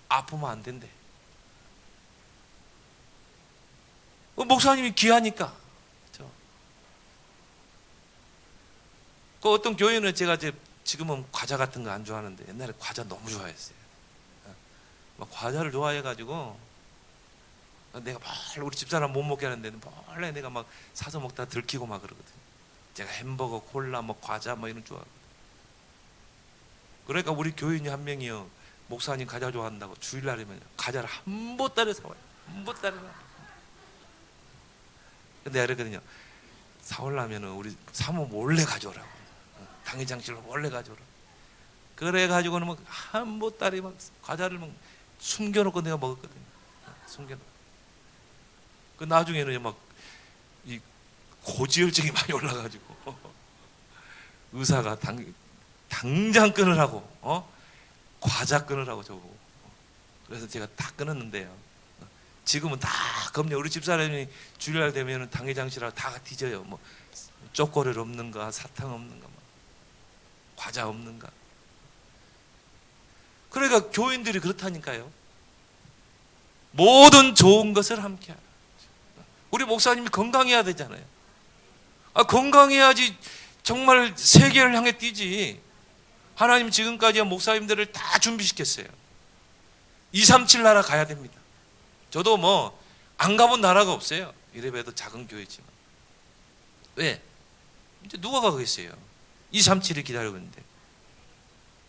아프면 안 된대. 목사님이 귀하니까. 그렇죠? 그 어떤 교회는 제가 지금은 과자 같은 거 안 좋아하는데 옛날에 과자 너무 좋아했어요. 막 과자를 좋아해가지고 내가 우리 집사람 못 먹게 하는데 몰래 내가 막 사서 먹다 들키고 막 그러거든요. 제가 햄버거, 콜라, 뭐 과자 뭐 이런 거 좋아하거든요. 그러니까 우리 교인이 한 명이요, 목사님 과자 좋아한다고 주일날이면 과자를 한 보따리 사와요. 한 보따리. 근데 내가 그러거든요, 사오려면은 우리 사모 몰래 가져오라고. 당회장실로 몰래 가져오라. 그래 가지고는 막 한 보따리 막 과자를 막 숨겨놓고 내가 먹었거든요. 숨겨놓고. 그 나중에는 막 이 고지혈증이 많이 올라가지고 의사가 당장 끊으라고, 과자 끊으라고 저보고. 그래서 제가 다 끊었는데요. 지금은 다 겁내. 우리 집사람이 주일날 되면은 당회장실하고 다 뒤져요. 뭐 초콜릿 없는가, 사탕 없는가, 뭐 과자 없는가. 그러니까 교인들이 그렇다니까요. 모든 좋은 것을 함께하라. 우리 목사님이 건강해야 되잖아요. 건강해야지 정말 세계를 향해 뛰지. 하나님 지금까지 목사님들을 다 준비시켰어요. 237 나라 가야 됩니다. 저도 뭐 안 가본 나라가 없어요. 이래봬도 작은 교회지만. 왜? 이제 누가 가겠어요? 237이 기다리고 있는데.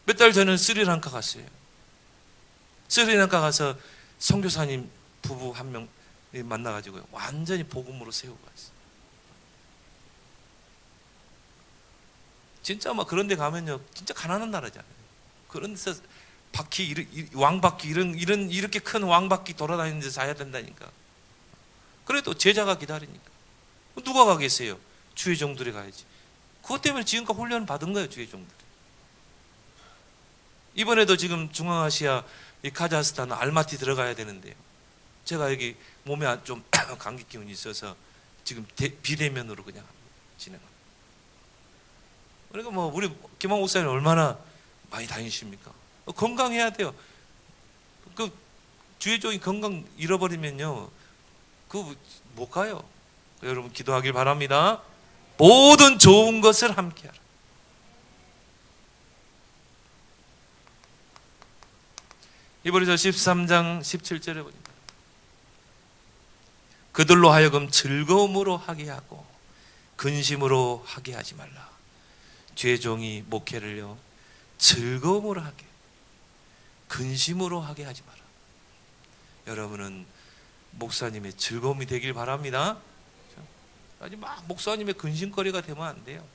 몇 달 전에 스리랑카 갔어요. 스리랑카 가서 선교사님 부부 한 명 만나가지고 완전히 복음으로 세우고 왔어요. 진짜 막 그런 데 가면요, 진짜 가난한 나라잖아요. 그런 데서 왕바퀴 이렇게 큰 왕바퀴 돌아다니는 데서 사야 된다니까. 그래도 제자가 기다리니까. 누가 가겠어요? 주의 종들이 가야지. 그것 때문에 지금까지 훈련을 받은 거예요, 주의 종들이. 이번에도 지금 중앙아시아 이 카자흐스탄 알마티 들어가야 되는데요. 제가 여기 몸에 좀 감기 기운이 있어서 지금 비대면으로 그냥 진행합니다. 그러니까 뭐 우리 김항 목사님 얼마나 많이 다니십니까? 건강해야 돼요. 그 주의 종이 건강 잃어버리면요, 못 가요. 여러분 기도하길 바랍니다. 모든 좋은 것을 함께하라. 히브리서 13장 17절에 보니까 그들로 하여금 즐거움으로 하게 하고 근심으로 하게 하지 말라. 주의 종이 목회를요, 즐거움으로 하게, 근심으로 하게 하지 마라. 여러분은 목사님의 즐거움이 되길 바랍니다. 아직 막 목사님의 근심거리가 되면 안 돼요.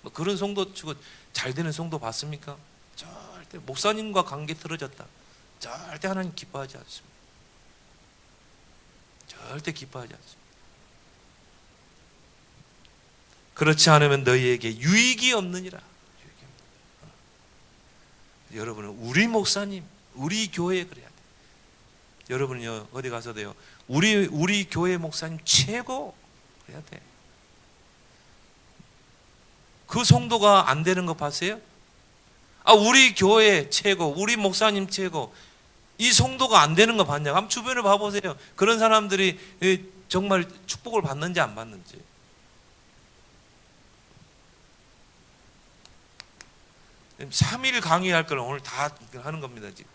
뭐 그런 성도 치고 잘 되는 성도 봤습니까? 절대 목사님과 관계 틀어졌다, 절대 하나님 기뻐하지 않습니다. 절대 기뻐하지 않습니다. 그렇지 않으면 너희에게 유익이 없느니라. 여러분은 우리 목사님, 우리 교회 그래야 돼. 여러분은요, 어디 가서도요, 우리 교회 목사님 최고 그래야 돼. 그 성도가 안 되는 거 봤어요? 우리 교회 최고, 우리 목사님 최고. 이 성도가 안 되는 거 봤냐고. 한번 주변을 봐보세요. 그런 사람들이 정말 축복을 받는지 안 받는지. 지금 3일 강의할 걸 오늘 다 하는 겁니다, 지금.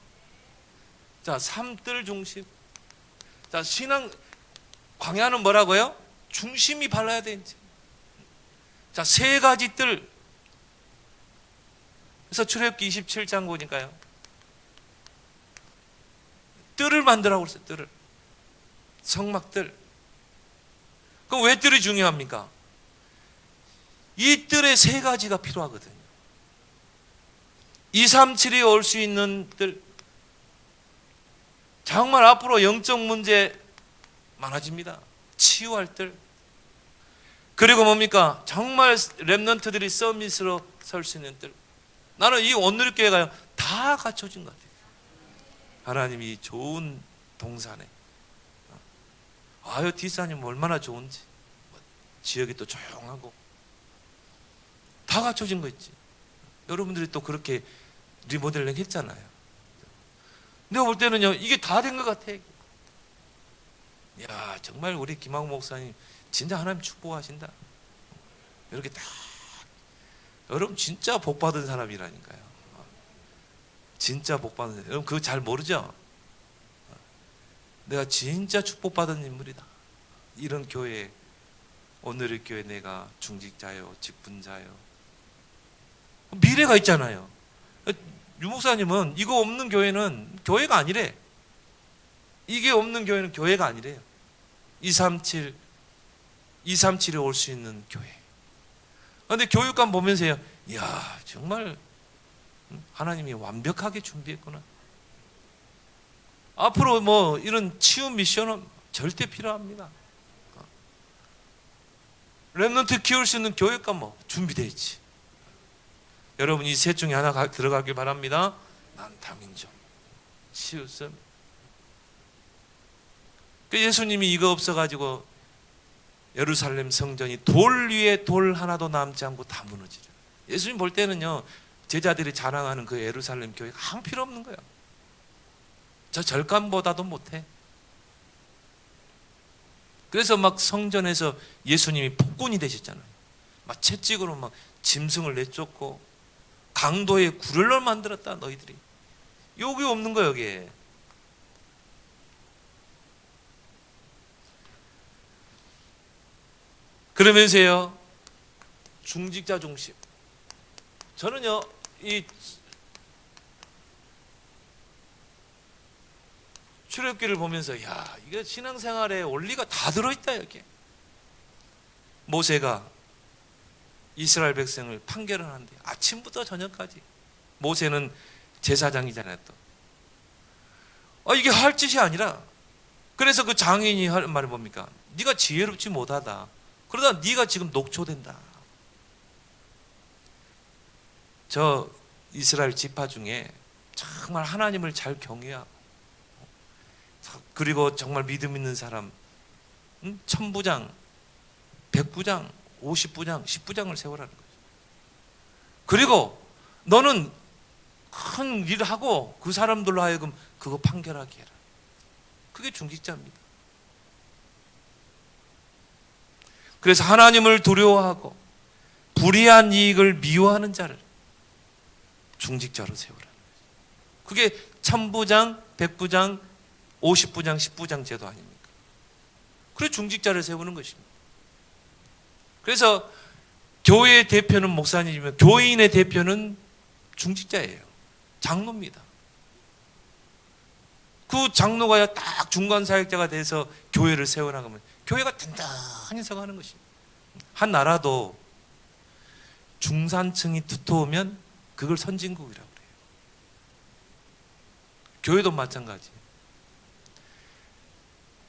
자, 삼뜰 중심. 자, 신앙 광야는 뭐라고요? 중심이 발라야 돼, 이제. 자, 세 가지 뜰. 그래서 출애굽기 27장 보니까요, 뜰을 만들라고 그랬어요. 뜰을. 성막뜰. 그럼 왜 뜰이 중요합니까? 이 뜰에 세 가지가 필요하거든요. 237이 올 수 있는 뜰. 정말 앞으로 영적 문제 많아집니다. 치유할 뜰. 그리고 뭡니까? 정말 렘넌트들이 서밋으로 설 수 있는 뜰. 나는 이 온누리교회가 다 갖춰진 것 같아요. 하나님이 좋은 동산에. 뒷산이면 얼마나 좋은지. 지역이 또 조용하고. 다 갖춰진 거 있지. 여러분들이 또 그렇게 리모델링 했잖아요. 내가 볼 때는요, 이게 다 된 것 같아. 이야, 정말 우리 김학우 목사님 진짜 하나님 축복하신다. 이렇게 딱. 여러분 진짜 복 받은 사람이라니까요. 진짜 복 받은 사람. 여러분 그거 잘 모르죠? 내가 진짜 축복받은 인물이다. 이런 교회, 오늘의 교회 내가 중직자요, 직분자요. 미래가 있잖아요. 유 목사님은 이거 없는 교회는 교회가 아니래. 이게 없는 교회는 교회가 아니래요. 237 237에 올 수 있는 교회. 그런데 교육감 보면서요, 이야 정말 하나님이 완벽하게 준비했구나. 앞으로 뭐 이런 치유 미션은 절대 필요합니다. 렘넌트 키울 수 있는 교육감 뭐 준비되어 있지. 여러분 이 셋 중에 하나 들어가길 바랍니다. 난 다민족 치유성. 예수님이 이거 없어가지고 예루살렘 성전이 돌 위에 돌 하나도 남지 않고 다 무너지죠. 예수님 볼 때는요, 제자들이 자랑하는 그 예루살렘 교회가 아무 필요 없는 거예요. 저 절간보다도 못해. 그래서 막 성전에서 예수님이 폭군이 되셨잖아요. 막 채찍으로 막 짐승을 내쫓고 강도의 구를로 만들었다 너희들이. 여기 없는 거예요 여기에. 그러면서요, 중직자 중심. 저는요 이 출애굽기를 보면서 야 이게 신앙생활의 원리가 다 들어있다 여기. 모세가 이스라엘 백성을 판결하는데 아침부터 저녁까지. 모세는 제사장이잖아요 또. 이게 할 짓이 아니라, 그래서 그 장인이 하는 말이 뭡니까? 네가 지혜롭지 못하다. 그러다 네가 지금 녹초된다. 저 이스라엘 지파 중에 정말 하나님을 잘 경외하고, 그리고 정말 믿음 있는 사람, 천부장, 백부장, 50부장, 10부장을 세우라는 거죠. 그리고 너는 큰 일을 하고 그 사람들로 하여금 그거 판결하게 해라. 그게 중직자입니다. 그래서 하나님을 두려워하고 불의한 이익을 미워하는 자를 중직자로 세우라는 거죠. 그게 천부장, 백부장, 50부장, 10부장 제도 아닙니까? 그래 중직자를 세우는 것입니다. 그래서 교회의 대표는 목사님이면 교인의 대표는 중직자예요. 장로입니다. 그 장로가 딱 중간 사역자가 돼서 교회를 세워나가면 교회가 든든히 서가는 것입니다. 한 나라도 중산층이 두터우면 그걸 선진국이라고 그래요. 교회도 마찬가지예요.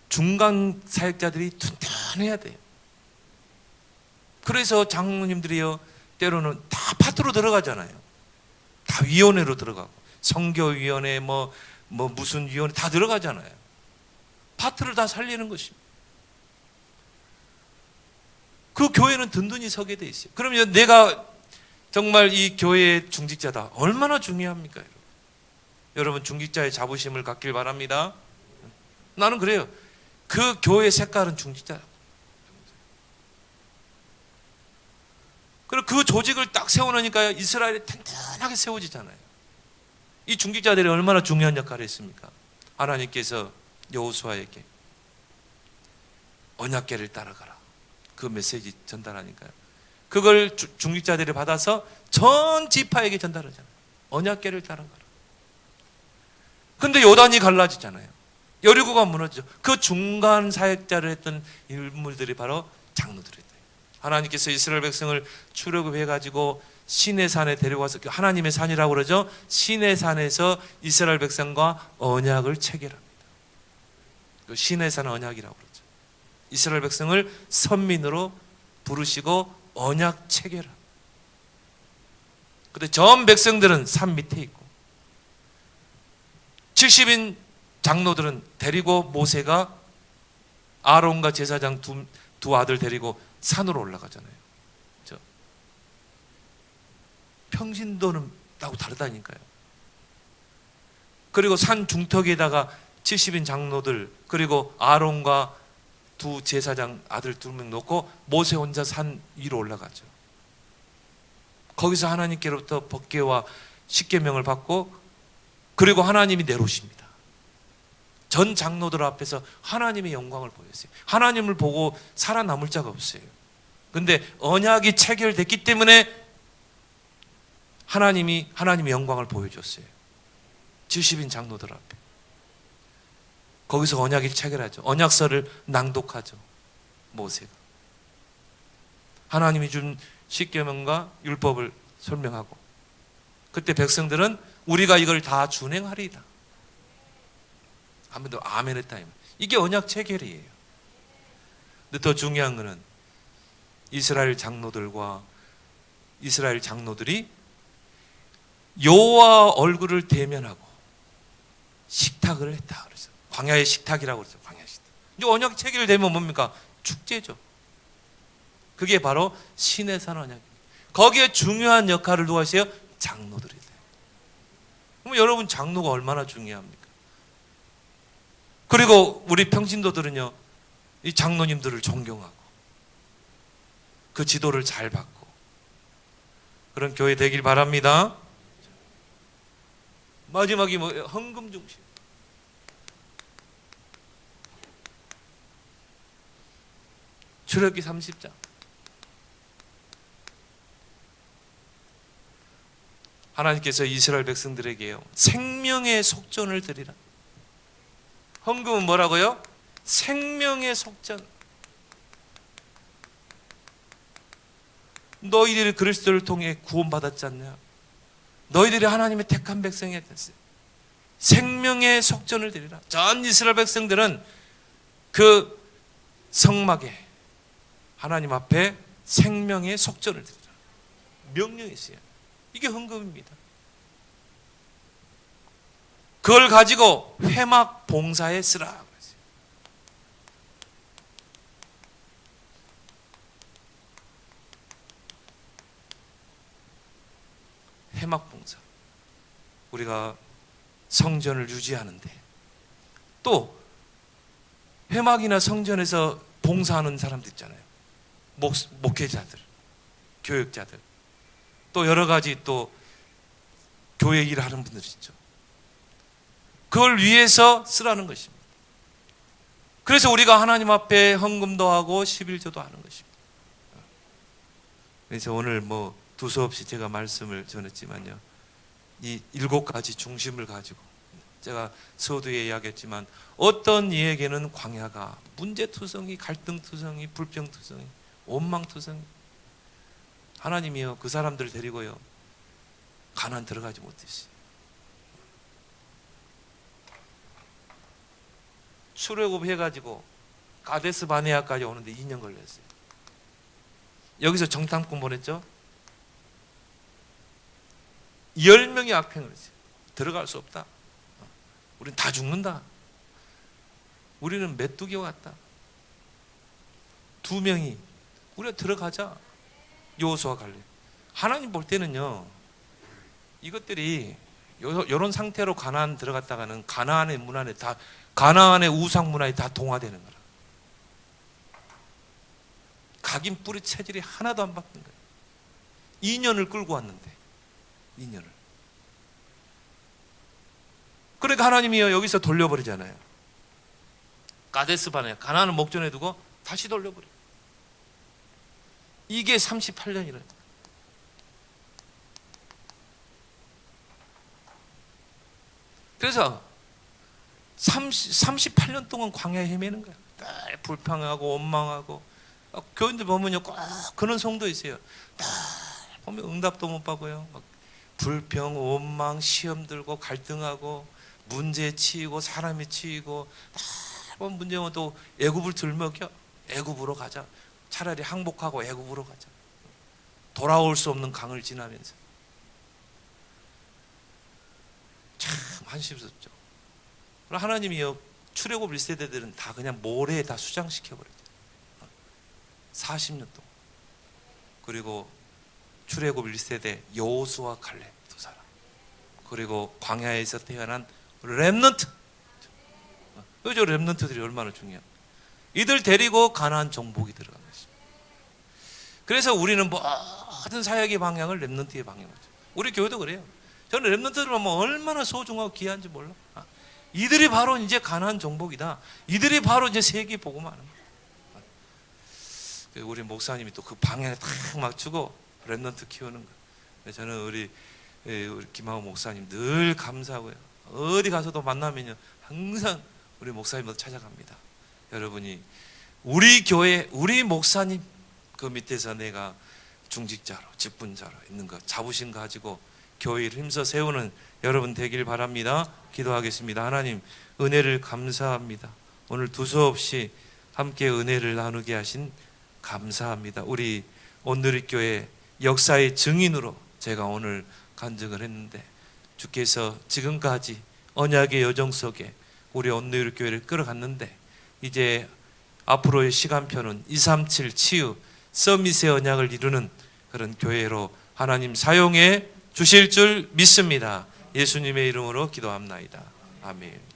중간 사역자들이 튼튼해야 돼요. 그래서 장로님들이요 때로는 다 파트로 들어가잖아요. 다 위원회로 들어가고 선교위원회 뭐 무슨 위원회 다 들어가잖아요. 파트를 다 살리는 것입니다. 그 교회는 든든히 서게 돼 있어요. 그러면 내가 정말 이 교회의 중직자다. 얼마나 중요합니까, 여러분? 여러분 중직자의 자부심을 갖길 바랍니다. 나는 그래요. 그 교회 색깔은 중직자라고. 그리고 그 조직을 딱 세워놓으니까 이스라엘이 튼튼하게 세워지잖아요. 이 중직자들이 얼마나 중요한 역할을 했습니까? 하나님께서 여호수아에게 언약궤를 따라가라. 그 메시지 전달하니까요. 그걸 중직자들이 받아서 전 지파에게 전달하잖아요. 언약궤를 따라가라. 근데 요단이 갈라지잖아요. 여리고가 무너지죠. 그 중간 사역자를 했던 인물들이 바로 장로들이에요. 하나님께서 이스라엘 백성을 출애굽해가지고 시내산에 데려가서, 하나님의 산이라고 그러죠. 시내산에서 이스라엘 백성과 언약을 체결합니다. 그 시내산 언약이라고 그러죠. 이스라엘 백성을 선민으로 부르시고 언약 체결합니다. 근데 전 백성들은 산 밑에 있고 70인 장로들은 데리고 모세가 아론과 제사장 두 아들 데리고 산으로 올라가잖아요. 평신도는 하고 다르다니까요. 그리고 산 중턱에다가 70인 장로들 그리고 아론과 두 제사장 아들 2명 놓고 모세 혼자 산 위로 올라가죠. 거기서 하나님께로부터 법궤와 십계명을 받고 그리고 하나님이 내려오십니다. 전 장로들 앞에서 하나님의 영광을 보였어요. 하나님을 보고 살아남을 자가 없어요. 근데 언약이 체결됐기 때문에 하나님의 영광을 보여줬어요. 70인 장로들 앞에. 거기서 언약을 체결하죠. 언약서를 낭독하죠. 모세가. 하나님이 준 십계명과 율법을 설명하고, 그때 백성들은 우리가 이걸 다 준행하리이다. 한번 더 아멘 했다. 이게 언약 체결이에요. 근데 더 중요한 것은 이스라엘 장로들이 여호와 얼굴을 대면하고 식탁을 했다. 그래서 광야의 식탁이라고 그러죠. 광야의 식탁. 이제 언약 체결되면 뭡니까? 축제죠. 그게 바로 시내산 언약입니다. 거기에 중요한 역할을 누가 하세요? 장로들이 돼요. 그럼 여러분, 장로가 얼마나 중요합니까? 그리고 우리 평신도들은요, 이 장로님들을 존경하고 그 지도를 잘 받고 그런 교회 되길 바랍니다. 마지막이 뭐예요? 헌금 중심. 출애굽기 30장. 하나님께서 이스라엘 백성들에게요, 생명의 속전을 드리라. 헌금은 뭐라고요? 생명의 속전. 너희들이 그리스도를 통해 구원받았지 않냐? 너희들이 하나님의 택한 백성이 됐어요. 생명의 속전을 드리라. 전 이스라엘 백성들은 그 성막에 하나님 앞에 생명의 속전을 드리라. 명령이 있어요. 이게 헌금입니다. 그걸 가지고 회막 봉사에 쓰라. 회막 봉사. 우리가 성전을 유지하는데, 또 회막이나 성전에서 봉사하는 사람들 있잖아요. 목회자들, 교역자들, 또 여러 가지 또 교회 일을 하는 분들 있죠. 그걸 위해서 쓰라는 것입니다. 그래서 우리가 하나님 앞에 헌금도 하고 11조도 하는 것입니다. 그래서 오늘 두서없이 제가 말씀을 전했지만요, 이 7가지 중심을 가지고, 제가 서두에 이야기했지만, 어떤 이에게는 광야가 문제투성이, 갈등투성이, 불평투성이, 원망투성이, 하나님이요 그 사람들을 데리고요 가나안 들어가지 못했어요. 출애굽 해가지고 가데스 바네아까지 오는데 2년 걸렸어요. 여기서 정탐꾼 보냈죠. 10명이 악행을 했어요. 들어갈 수 없다. 우리는 다 죽는다. 우리는 메뚜기와 같다. 2명이 우리가 들어가자. 여호수아 갈렙. 하나님 볼 때는요, 이것들이 이런 상태로 가나안 들어갔다가는 가나안의 문화에 다, 가나안의 우상 문화에 다 동화되는 거라. 각인 뿌리 체질이 하나도 안 바뀐 거예요. 2년을 끌고 왔는데, 2년을. 그러니까 하나님이요 여기서 돌려버리잖아요. 가데스 바네아, 가나안을 목전에 두고 다시 돌려버려. 이게 38년이래요. 그래서 38년 동안 광야에 헤매는 거야. 불평하고 원망하고. 교인들 보면요 꼭 그런 성도 있어요. 보면 응답도 못 받고요. 불평, 원망, 시험 들고 갈등하고 문제에 치이고 사람이 치이고 보면 문제면 또 애굽을 들먹여. 애굽으로 가자. 차라리 항복하고 애굽으로 가자. 돌아올 수 없는 강을 지나면서. 참 한심스럽죠. 하나님이요 출애굽 1세대들은 다 그냥 모래에 다 수장시켜버렸죠. 40년 동안. 그리고 출애굽 1세대 여호수아 갈렙 2사람. 그리고 광야에서 태어난 렘넌트. 요즘 렘넌트들이 얼마나 중요해요. 이들 데리고 가나안 정복이 들어간 것입니다. 그래서 우리는 모든 사역의 방향을 렘넌트의 방향으로. 우리 교회도 그래요. 저는 렘넌트들 보면 얼마나 소중하고 귀한지 몰라. 이들이 바로 이제 가나안 정복이다. 이들이 바로 이제 세계 복음을 하는 거야. 우리 목사님이 또 그 방향에 딱 맞추고 렘넌트 키우는 거예요. 저는 우리 김하우 목사님 늘 감사하고요. 어디 가서도 만나면요 항상 우리 목사님도 찾아갑니다. 여러분이 우리 교회 우리 목사님 그 밑에서 내가 중직자로 직분자로 있는 것 자부심 가지고 교회를 힘써 세우는 여러분 되길 바랍니다. 기도하겠습니다. 하나님 은혜를 감사합니다. 오늘 두서없이 함께 은혜를 나누게 하신 감사합니다. 우리 온누리교회 역사의 증인으로 제가 오늘 간증을 했는데 주께서 지금까지 언약의 여정 속에 우리 온누리교회를 끌어갔는데 이제 앞으로의 시간표는 237 치유 서밋의 언약을 이루는 그런 교회로 하나님 사용해 주실 줄 믿습니다. 예수님의 이름으로 기도합나이다. 아멘.